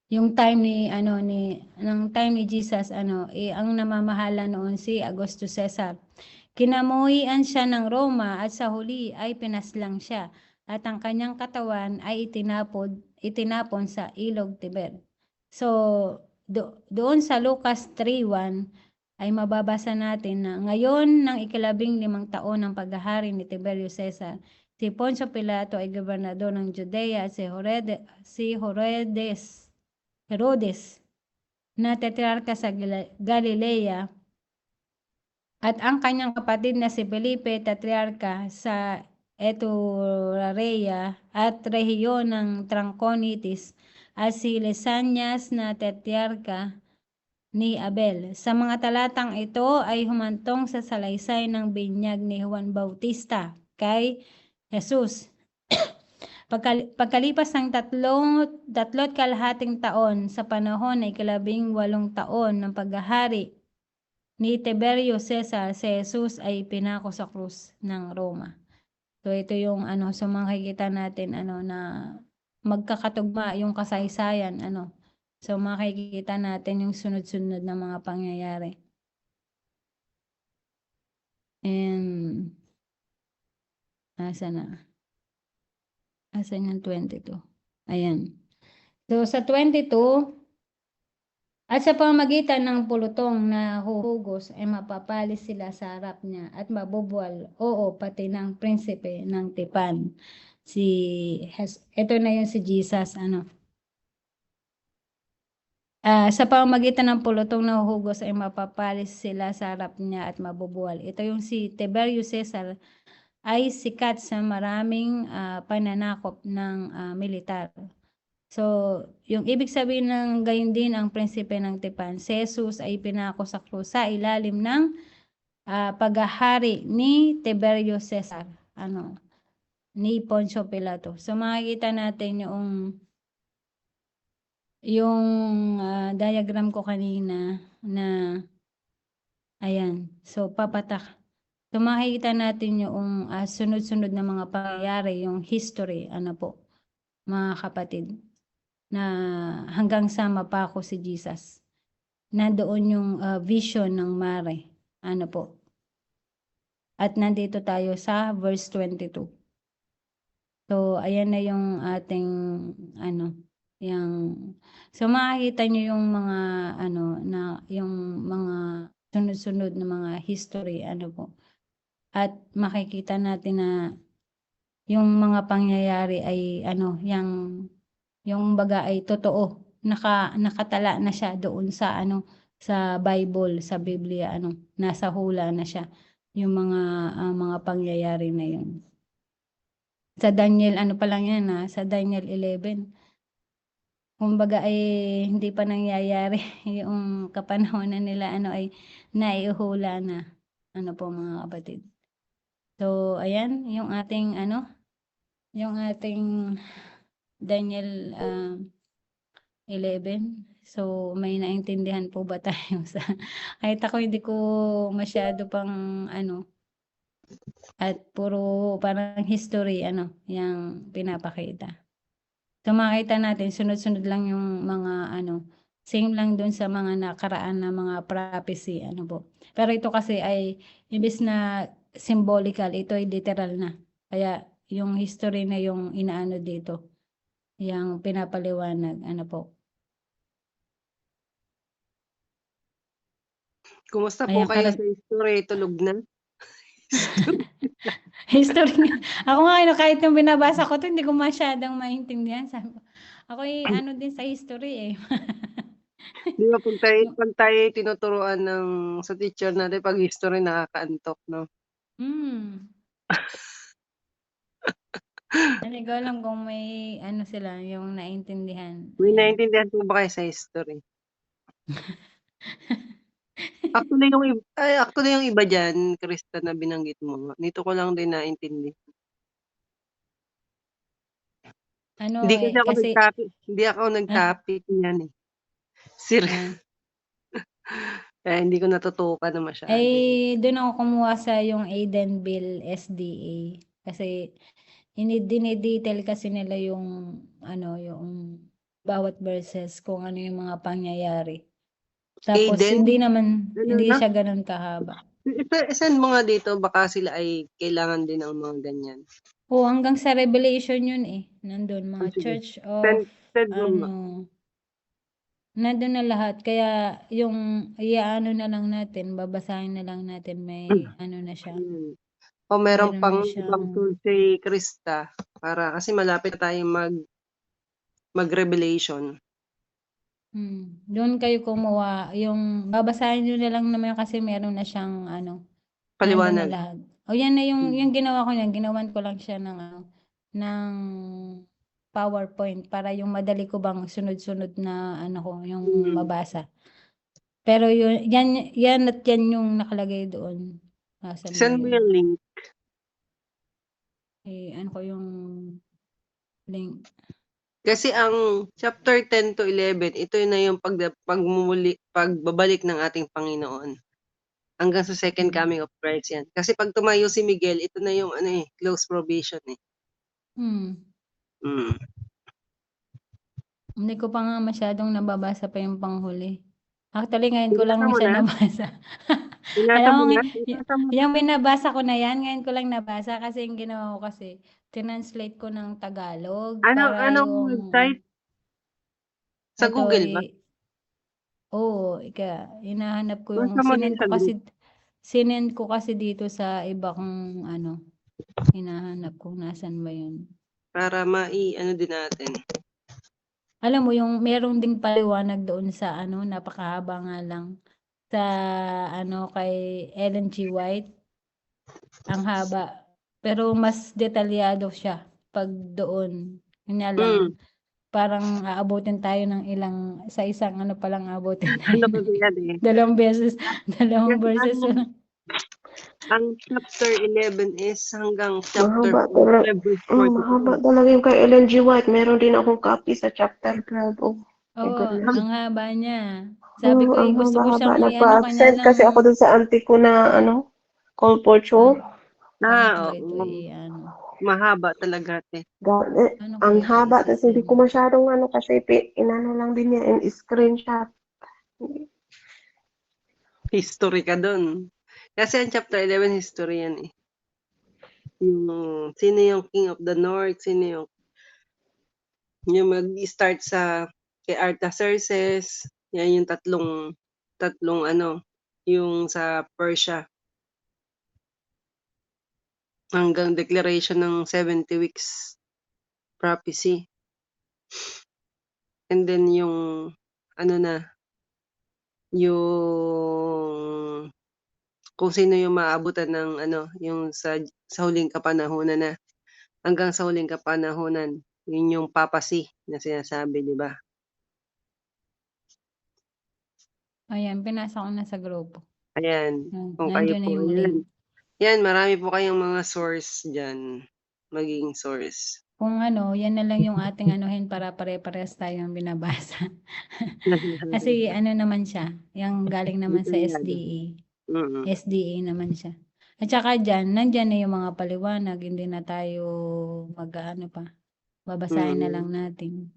yung time ni Jesus ang namamahala noon si Augustus Caesar. Kinamuhian siya ng Roma at sa huli ay pinaslang siya at ang kanyang katawan ay itinapon sa ilog Tiber. So doon sa Lucas 3:1 ay mababasa natin na ngayon ng 15 taon ng paghahari ni Tiberio Caesar, si Poncio Pilato ay gobernador ng Judea at si Herodes na tetrarka sa Galilea at ang kanyang kapatid na si Felipe, tetrarka sa Eturarea at rehiyon ng Trachonitis at si Lysanias na tetrarka ni Abel. Sa mga talatang ito ay humantong sa salaysay ng binyag ni Juan Bautista kay Jesus. Pagkalipas ng 3.5 taon sa panahon ng 18 taon ng paghahari ni Tiberio Cesar, si Jesus ay pinako sa krus ng Roma. So ito yung so makikita natin na magkakatugma yung kasaysayan So makikita natin yung sunod-sunod na mga pangyayari. And Asan yung 22? Ayan. So sa 22, at sa pamamagitan ng pulutong na huhugos ay mapapalis sila sa harap niya at mabubuwal, pati ng prinsipe ng tipan. Ito na yun si Jesus, sa pamamagitan ng pulutong na huhugos ay mapapalis sila sa harap niya at mabubuwal. Ito yung si Tiberio Cesar ay sikat sa maraming pananakop ng militar. So, yung ibig sabihin ng gayon din ang prinsipe ng tipan, si Jesus ay pinako sa krus sa ilalim ng paghahari ni Tiberio Cesar, ni Poncio Pilato. So, makikita natin yung diagram ko kanina na ayan. So, papatak. So, makikita natin yung sunod-sunod na mga pangyayari, yung history, mga kapatid, na hanggang sa mapako si Jesus. Nandoon yung vision ng mare. At nandito tayo sa verse 22. So, ayan na yung ating so makikita nyo yung mga yung mga sunod-sunod na mga history at makikita natin na yung mga pangyayari ay yung baga ay totoo, nakatala na siya doon sa sa Bible, sa Biblia, nasa hula na siya yung mga pangyayari na yun. Sa Daniel pa lang yan sa Daniel 11. Kumbaga ay hindi pa nangyayari yung kapanahonan nila ay naiuhula na po mga kapatid. So ayan yung ating yung ating Daniel 11. So may naintindihan po ba tayo sa kahit ako hindi ko masyado pang at puro parang history yung pinapakita. So makita natin sunod-sunod lang yung mga same lang dun sa mga nakaraan na mga prophecy po. Pero ito kasi ay imbes na symbolical, ito ay literal na. Kaya yung history na yung inaano dito, yung pinapaliwanag po. Kumusta po Ayan, kayo sa history? Tulog na? history. Ako nga, kahit yung binabasa ko 'to, hindi ko masyadong maintindihan. Sabi ko, ako'y ano din sa history, eh. 'Di ba pag tayo tinuturuan sa teacher natin 'pag history nakakaantok 'no? Hmm. Hindi ko alam kung may ano sila, yung naintindihan, May ayan. naintindihan po ba kayo sa history? Actually yung iba diyan, Krista, na binanggit mo, nito ko lang din naintindihan. Ano, Hindi kasi eh, ako kasi nag-topic niyan, eh. Sir, ah, kaya hindi ko natutukan na masyado, eh. ay dun ako kumuha sa yung Edenville SDA. Kasi dine-detail kasi nila yung ano, yung bawat verses kung ano yung mga pangyayari. Tapos Aiden, ano hindi na? siya gano'n kahaba. I-send mo nga dito baka sila ay kailangan din ng mga ganyan. Oo, hanggang sa Revelation yun, eh, nandun mga Sige, Church of send mo nga. ano, nandun na lahat. Kaya yung i-aano na lang natin, babasahin na lang natin, may ano na siya, Ayun. O meron meron pang na ibang siyang tool si Krista kasi malapit na tayong mag-Revelation. dun kayo kumuha, yung babasahin niyo na lang naman kasi meron na siyang ano, nandun na Paliwanag. lahat. O yan na yung Hmm. ginawa ko niyan, ginawan ko lang siya ng ano, ng PowerPoint para yung madali ko bang sunod-sunod na ano ko, yung Hmm. mabasa. Pero yan at yan yung nakalagay doon. Nasaan ba Send mo yung yun? link. Ano ko yung link. Kasi ang chapter 10 to 11, ito na yung pagbabalik ng ating Panginoon. Hanggang sa second coming of Christ yan. Kasi pag tumayo si Miguel, ito na yung close probation, eh. Hmm. Mm. Hindi ko pa nga masyadong nababasa pa yung panghuli. Actually, ngayon ko lang Binasa mo siya na? nabasa. Binasa Alam mo, mo na? Binasa mo na? yung binabasa ko na yan, ngayon ko lang nabasa kasi yung ginawa ko kasi, tinranslate ko ng Tagalog para Anong yung, website? Sa ito, Google ba? oo, hinahanap ko yung, Basa mo din sa group. sinend ko kasi dito sa iba kong ano, hinahanap kung nasan ba yun. Para din natin. Alam mo yung merong ding paliwanag doon sa ano, napakahaba nga lang, sa ano, kay Ellen G. White, ang haba. Pero mas detalyado siya 'pag doon. Yun nga lang, Mm. parang aabutin tayo ng sa isang ano palang aabutin tayo Ano ng kasi yan, eh. dalawang beses, dalawang Kasi verses na. ang chapter 11 is hanggang chapter Mahaba talaga. 12 verse Mahaba 42. talaga yung kay Ellen G. White. Meron din akong copy sa chapter 12. Oh, my Oo, goodness. ang haba niya. Sabi ko, Ang gusto ko haba-haba. siyang i-ano kanya Nagpa-absent lang, kasi ako dun sa auntie ko na, call for chore. paano ko ba ito Oo. i-ano? Mahaba talaga, te. Paano ko Ang ito haba. Tapos hindi isi-send? ko masyadong kasi inano lang din niya in screenshot. History ka dun. Kasi ang chapter 11, history yan, eh. Yung sino yung King of the North, sino yung mag-start kay Artaxerxes, yan yung tatlong yung sa Persia hanggang declaration ng 70 weeks prophecy. And then yung yung kung sino yung maabutan ng yung sa huling kapanahunan na. Hanggang sa huling kapanahunan, yun yung papacy na sinasabi, 'di ba? Ayan, pinasa ko na sa grupo. Ayan, kung kayo Nandiyan na po yung ayan. link. Yan, marami po kayong mga source diyan, magiging source. Kung ano, yan na lang yung ating anuhin para pare-parehas tayong binabasa. Kasi ano naman siya, yung galing naman sa Detaliado. SDA. Mm. SDA naman siya. At saka nandiyan na yung mga paliwanag, hindi na tayo mag-aano pa. Babasahin na lang natin.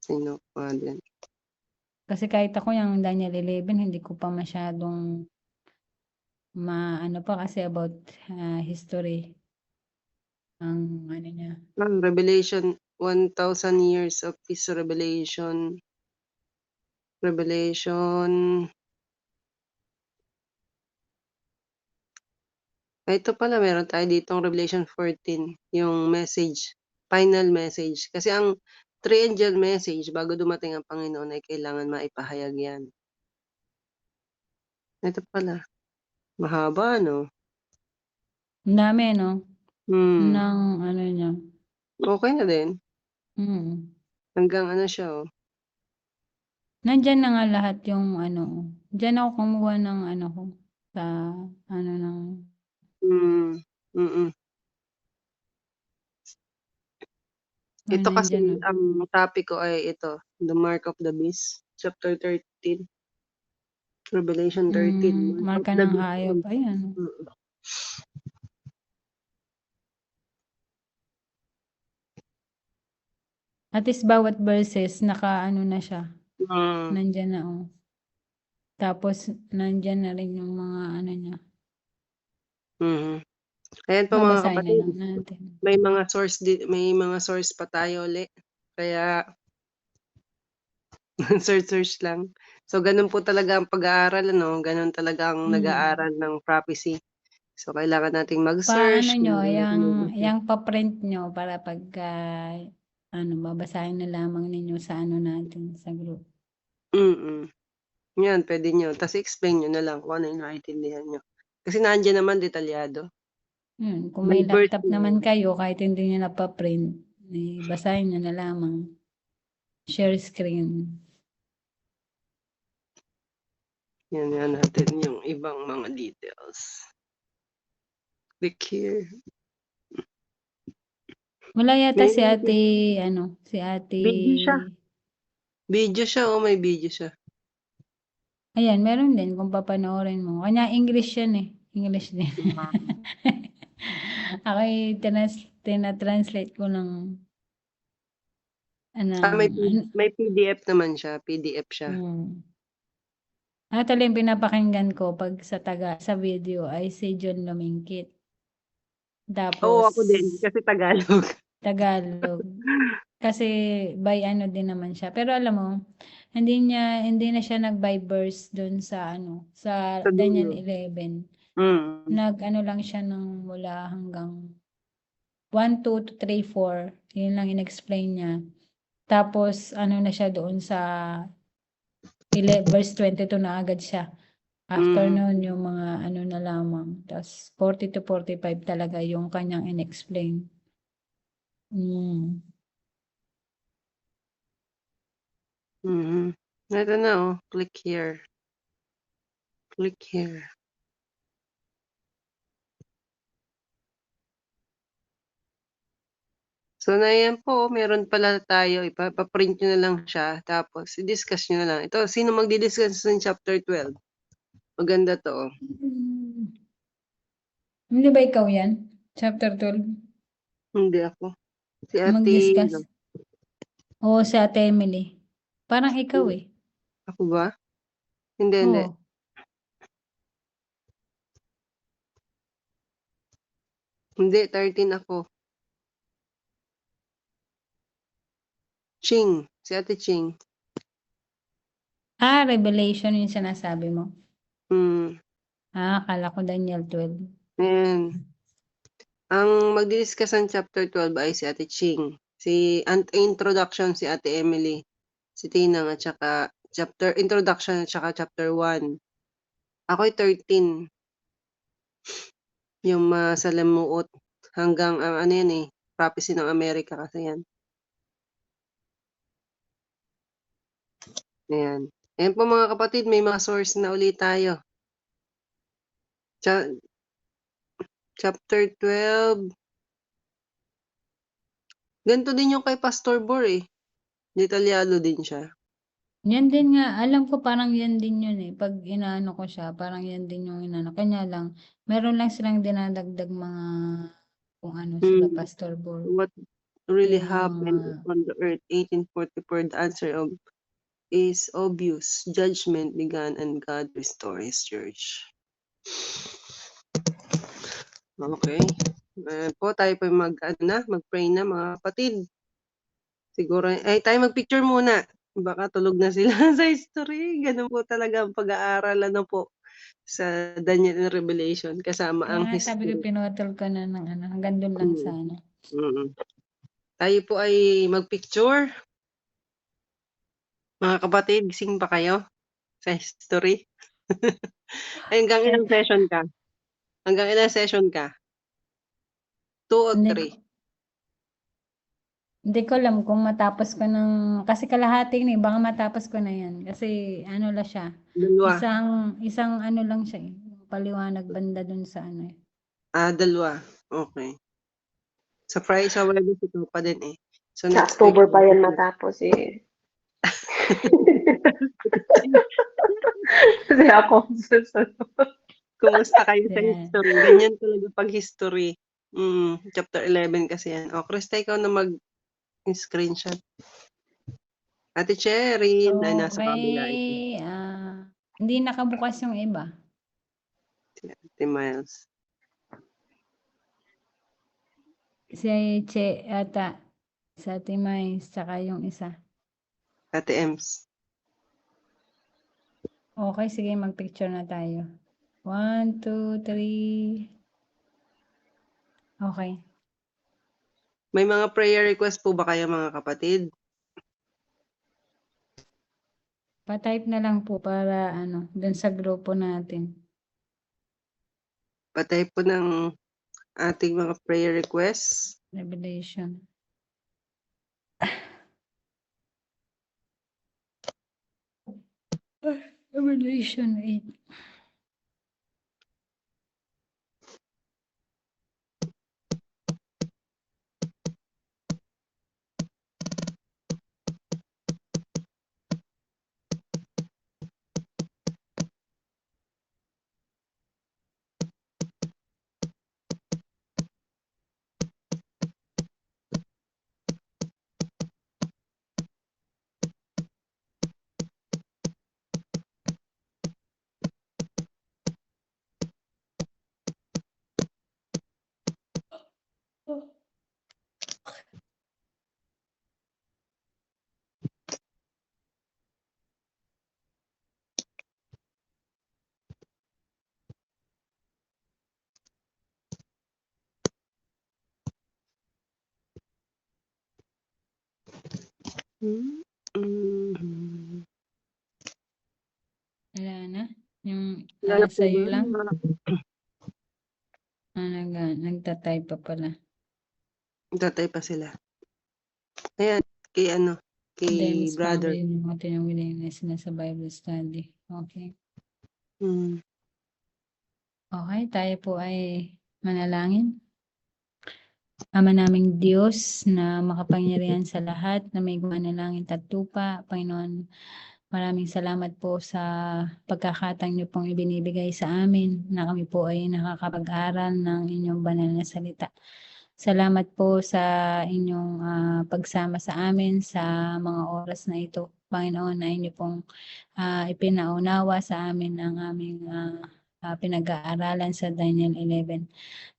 Sino pa din? Kasi kahit ako yung Daniel 11, hindi ko pa masyadong maano pa kasi about history. Ang ano niya. Revelation, 1,000 years of his revelation. Revelation Ito pala meron tayo ditong Revelation 14, yung message, final message. Kasi ang 3 angel message bago dumating ang Panginoon ay kailangan maipahayag yan. Ito pala, mahaba 'no? Ang dami 'no, Hmm, ng ano niya, okey na din. mm. Hanggang ano siya, oh. Nandiyan na nga lahat yung ano, diyan ako kumuha ng ano ko, sa ano ng Hmm, mm. Ito kasi nandiyan na. ang topic ko ay ito, The Mark of the Beast, chapter 13, Revelation 13, Mark of Marka the ng Beast hayop, yan. ayan. Mm. At least bawat verses naka-ano na siya, Hmm, nandiyan na, oh. Tapos nandiyan na rin yung mga ano niya, mhm. Ayan po mga babasahin na kapatid, lang natin. may mga source pa tayo uli, kaya search lang. So gano'n po talaga ang pag-aaral ano, gano'n talaga ang nag-aaral ng prophecy. So kailangan nating Paano mag-search niyo ng yang pa-print niyo para pagka ano, babasahin na lamang ninyo sa ano natin, sa group. mm. 'Yan puwede niyo, ta's i-explain niyo na lang kung ano yung naintindihan niyo. Kasi nandiyan naman detalyado. Kung May may verse laptop na naman kayo kahit hindi niyo napa-print, eh, basahin niyo na lamang, share screen. yan nga natin yung ibang mga details. Click here. Wala yata May si ate ano, si ate video siya. Video siya, oh, may video siya. ayan meron din kung papanoorin mo. Kanya English yan, eh, English din. Ako'y tina-translate ko ng Ah, ng ano, may PDF naman siya, PDF siya. Actually yung pinapakinggan ko 'pag sa video ay si John Lumingkit. Oo, Tapos ako din kasi Tagalog. Tagalog. Kasi by ano din naman siya. Pero alam mo, hindi na siya nag-by verse dun sa ano, sa Sa Daniel dulo. 11. Mm. Nag-ano lang siya ng mula hanggang 1, 2 to 3, 4. Yun lang in-explain niya. Tapos ano na siya doon sa verse 22 na agad siya. After Mhm. nun yung mga ano na lamang. Tas 40 to 45 talaga yung kanyang in-explain. Mhm. Eto na, oh, click here. Click here. So na yan po, meron pala tayo, ipapa-print niyo na lang siya tapos i-discuss niyo na lang. Ito, sino magdi-discuss ng chapter 12? Maganda 'to, oh. Hindi ba ikaw yan? Chapter 12? Hindi ako. Si ate Mag-discuss? ano, Oo, si Ate Emily. Parang ikaw eh. ako ba? Hindi, hindi. Oo. Hindi, 13 ako. Ching, si ate Ching. Revelation yung sinasabi mo. Hmm, Akala ko Daniel 12. ayan. Ang magdi-discuss ng chapter 12 ay si ate Ching. Introduction si ate Emily, si Tinang at saka introduction at saka chapter 1. Ako'y 13, yung masalimuot hanggang ang ano yan, eh, prophecy ng Amerika kasi yan. Ayan. Ayan po mga kapatid, may mga source na ulit tayo. Chapter 12. Ganito din yung kay Pastor Bor, eh. Detalyado din siya. Yan din nga, alam ko parang yan din yun eh. Pag inaano ko siya, parang yan din yung inaano. Kanya lang, meron lang silang dinadagdag mga kung ano sila Hmm. Pastor Bor. What really Yung mga, happened on the earth 1844, the answer is obvious. Judgment began and God restore His church. Okay. Po tayo po mag-pray na mga kapatid. Siguro, tayo mag-picture muna. Baka tulog na sila sa history. Ganun po talaga ang pag-aaral, ano po. Daniel and Revelation kasama Kaya ang nga sabi ko history. pinutol ko na ng ano, hanggang doon lang sa ano. Mm. Tayo po ay magpicture. Mga kapatid, gising pa kayo sa history? Hanggang ilang session ka? Hanggang ilang session ka? 2 o Hindi 3? Hindi ko alam kung matapos ko ng, kasi kalahati na baka matapos ko na yan. Kasi ano lang siya, Dalawa. isang ano lang siya paliwanag banda dun sa ano eh. Dalawa. Okay. Sa Webes ito pa din eh. So Sa next week. October pa yan matapos eh. Kasi ako susunod. Kumusta kayo sa Yeah. history? Ganyan talaga pag history. Chapter 11 kasi yan. O, Krista, ikaw na mag-screenshot. Ate Cheryl, ay nasa kabila ito. Hindi nakabukas yung iba. Si Ate Miles. Si Che ata, sa Timay, saka yung isa. Ate Ems. Okay, sige, mag-picture na tayo. 1, 2, 3. Okay. May mga prayer request po ba kayo mga kapatid? Pa-type na lang po para ano, dun sa grupo natin. Patay po ng ating mga prayer requests. Revelation. Revelation 8. Wala na? Yung Wala na po sa'yo ba? lang? Nagtatype pa pala. Tatay pa sila. Ayan, kay Demis brother. family ng mga tinangiliness na sa Bible study. Okay. Okay, tayo po ay manalangin. Ama naming Diyos na makapangyarihan sa lahat, na may gumawa ng langit at lupa, Panginoon, maraming salamat po sa pagkakataon niyo pong ibinibigay sa amin na kami po ay nakakapag-aral ng inyong banal na salita. Salamat po sa inyong pagsama sa amin sa mga oras na ito, Panginoon, na inyo pong ipinaunawa sa amin ang aming pinag-aaralan sa Daniel 11.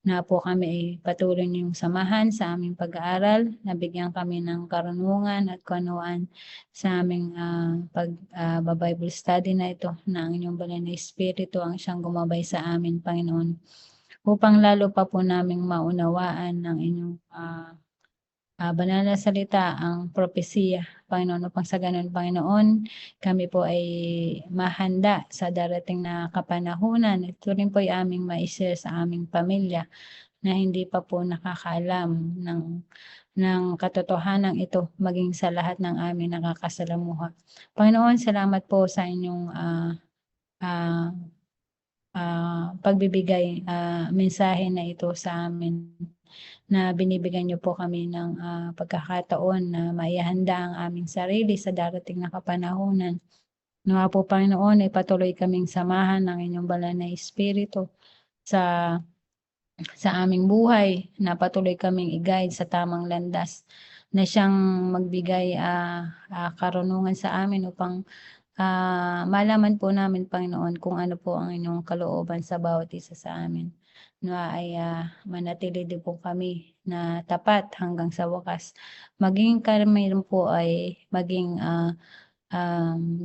Na po kami ay patuloy niyong samahan sa aming pag-aaral, nabigyan kami ng karunungan at kanuan sa aming Bible study na ito, na ang inyong banal na Espiritu ang siyang gumabay sa amin, Panginoon, upang lalo pa po naming maunawaan ng inyong banal na salita, ang propesiya, Panginoon, upang sa ganun, Panginoon, kami po ay mahanda sa darating na kapanahunan. Ito rin po ay aming ma-share sa aming pamilya na hindi pa po nakakaalam ng katotohanan ito, maging sa lahat ng aming nakakasalamuha. Panginoon, salamat po sa inyong pagbibigay, mensahe na ito sa amin, na binibigyan niyo po kami ng pagkakataon na maihanda ang aming sarili sa darating na kapanahunan. Nawa po, Panginoon, ay patuloy kaming samahan ng inyong banal na Espiritu sa aming buhay, na patuloy kaming i-guide sa tamang landas, na siyang magbigay karunungan sa amin upang malaman po namin, Panginoon, kung ano po ang inyong kalooban sa bawat isa sa amin. Na ay manatili din po kami na tapat hanggang sa wakas. Maging kami rin po ay maging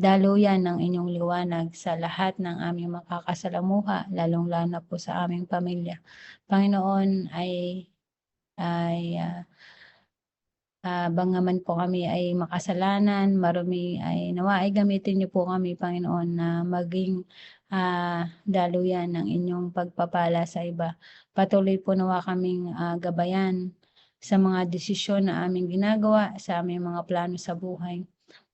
daluyan ng inyong liwanag sa lahat ng aming makakasalamuha, lalong-lalo na po sa aming pamilya. Panginoon, bagaman po kami ay makasalanan, marumi, ay nawa ay gamitin niyo po kami, Panginoon, na maging daluyan ng inyong pagpapala sa iba. Patuloy po nawa kaming gabayan sa mga desisyon na aming ginagawa, sa aming mga plano sa buhay.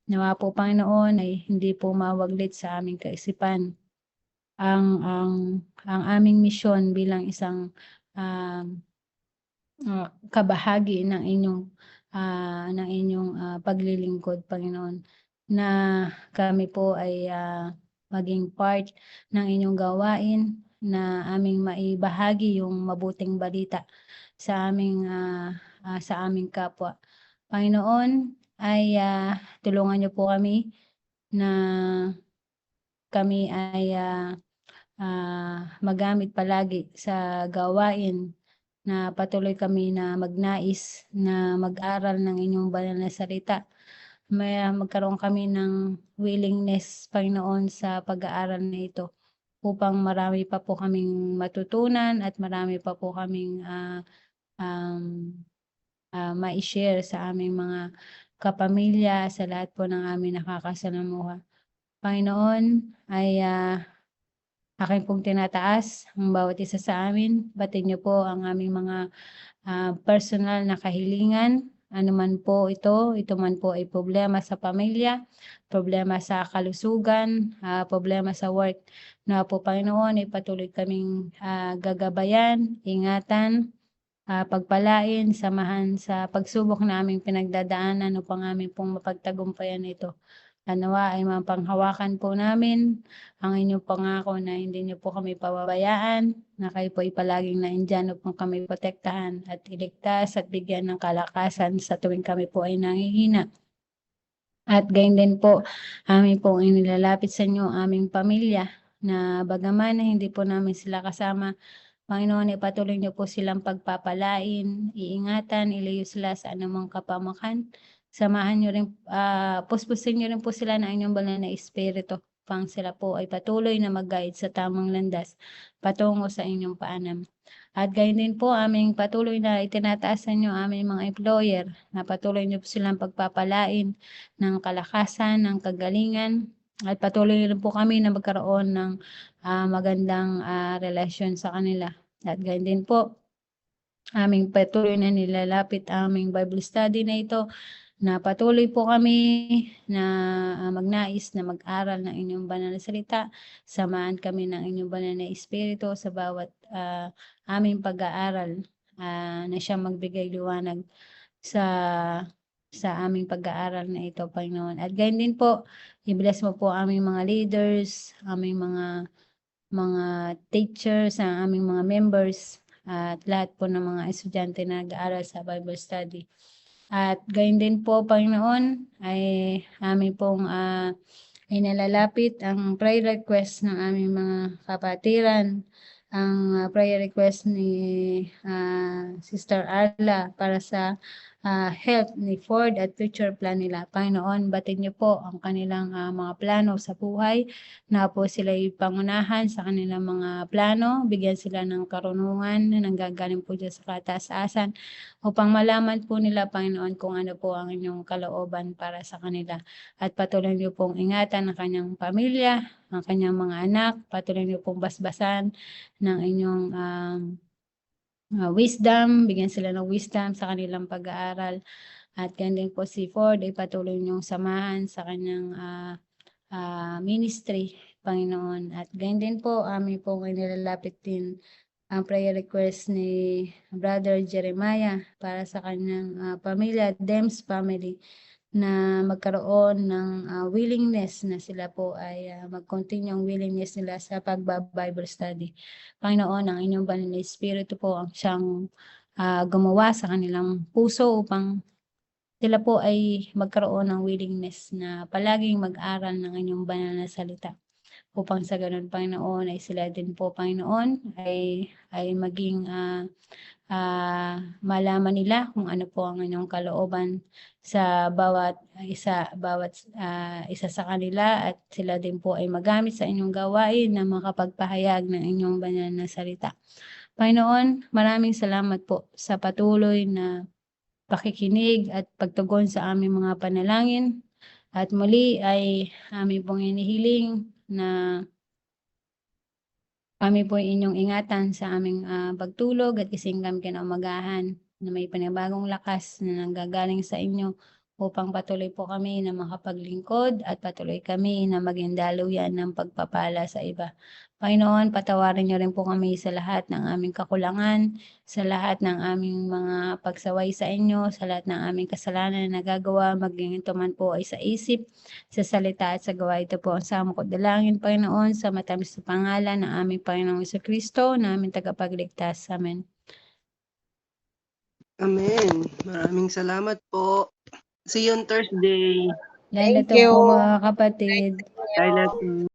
Nawa po, Panginoon, ay hindi po mawaglit sa aming kaisipan ang aming misyon bilang isang kabahagi ng inyong paglilingkod, Panginoon, na kami po ay maging part ng inyong gawain, na aming maibahagi yung mabuting balita sa aming kapwa. Panginoon, ay tulungan niyo po kami na kami ay magamit palagi sa gawain, na patuloy kami na magnais na mag-aral ng inyong banal na salita. Magkaroon kami ng willingness, Panginoon, sa pag-aaral na ito, upang marami pa po kaming matutunan at marami pa po kaming ma-share sa aming mga kapamilya, sa lahat po ng aming nakakasalamuha. Panginoon, ay akin pong tinataas ang bawat isa sa amin. Batin niyo po ang aming mga personal na kahilingan. Ano man po ito man po ay problema sa pamilya, problema sa kalusugan, problema sa work. Na po, Panginoon, ay patuloy kaming gagabayan, ingatan, pagpalain, samahan sa pagsubok na aming pinagdadaanan upang aming pong mapagtagumpayan ito. Nawa ay mapanghawakan po namin ang inyong pangako na hindi niyo po kami pababayaan, na kayo po ay palaging naindyan upang kami protektahan at iligtas at bigyan ng kalakasan sa tuwing kami po ay nangihina. At gayon din po, amin pong inilalapit sa inyo aming pamilya, na bagaman na hindi po namin sila kasama, Panginoon, ipatuloy niyo po silang pagpapalain, iingatan, ilayo sila sa anumang kapamakan. Samahan niyo rin, puspusin niyo rin po sila ng inyong banal na espiritu, upang sila po ay patuloy na mag-guide sa tamang landas patungo sa inyong paanan. At gayon din po, aming patuloy na itinataas sa inyo aming mga employer, na patuloy niyo po silang pagpapalain ng kalakasan, ng kagalingan, at patuloy rin po kami na magkaroon ng magandang relasyon sa kanila. At gayon din po, aming patuloy na nilalapit aming Bible study na ito, na patuloy po kami na magnais na mag-aral ng inyong banal na salita. Samahan kami ng inyong banal na espiritu sa bawat aming pag-aaral, na siyang magbigay liwanag sa aming pag-aaral na ito, Panginoon. At gayon din po, i-bless mo po aming mga leaders, aming mga teachers, ang aming mga members, at lahat po ng mga estudyante na nag-aaral sa Bible study. At gayon din po, Panginoon, ay aming pong inalalapit ang prayer request ng aming mga kapatiran, ang prayer request ni Sister Arla para sa health ni Ford at future plan nila. Panginoon, batin niyo po ang kanilang mga plano sa buhay, na po sila pangunahan sa kanilang mga plano, bigyan sila ng karunungan na nanggagaling po dyan sa kataasan, upang malaman po nila, Panginoon, kung ano po ang inyong kalooban para sa kanila. At patuloy niyo pong ingatan ang kanyang pamilya, ang kanyang mga anak, patuloy niyo pong basbasan ng inyong wisdom, bigyan sila ng wisdom sa kanilang pag-aaral. At ganyan din po si Ford ay patuloy niyong samahan sa kanyang ministry, Panginoon. At ganyan din po, amin pong inilalapit din ang prayer request ni Brother Jeremiah para sa kanyang pamilya, Dems family, na magkaroon ng willingness na sila po ay mag-continue ang willingness nila sa pagba-Bible study. Panginoon, ang inyong banal na espiritu po ang siyang gumawa sa kanilang puso upang sila po ay magkaroon ng willingness na palaging mag-aral ng inyong banal na salita. Upang sa ganun, Panginoon, ay sila din po, Panginoon, ay maging malaman nila kung ano po ang inyong kalooban sa bawat isa sa kanila, at sila din po ay magamit sa inyong gawain na makapagpahayag ng inyong banal na salita. Panginoon, maraming salamat po sa patuloy na pakikinig at pagtugon sa aming mga panalangin. At muli ay aming pong hinihiling na kami po ay inyong ingatan sa aming pagtulog at gising kami kinaumagahan na may panibagong lakas na nanggagaling sa inyo upang patuloy po kami na makapaglingkod at patuloy kami na maging daluyan ng pagpapala sa iba. Panginoon, patawarin niyo rin po kami sa lahat ng aming kakulangan, sa lahat ng aming mga pagsaway sa inyo, sa lahat ng aming kasalanan na nagagawa, maging ito man po ay sa isip, sa salita at sa gawa. Ito po ang sama ko dalangin, Panginoon, sa matamis na pangalan ng aming Panginoong Jesucristo, na aming tagapagligtas. Amen. Amen. Maraming salamat po. See you on Thursday. Dahil Thank ito po you. mga kapatid. Bye, Latin.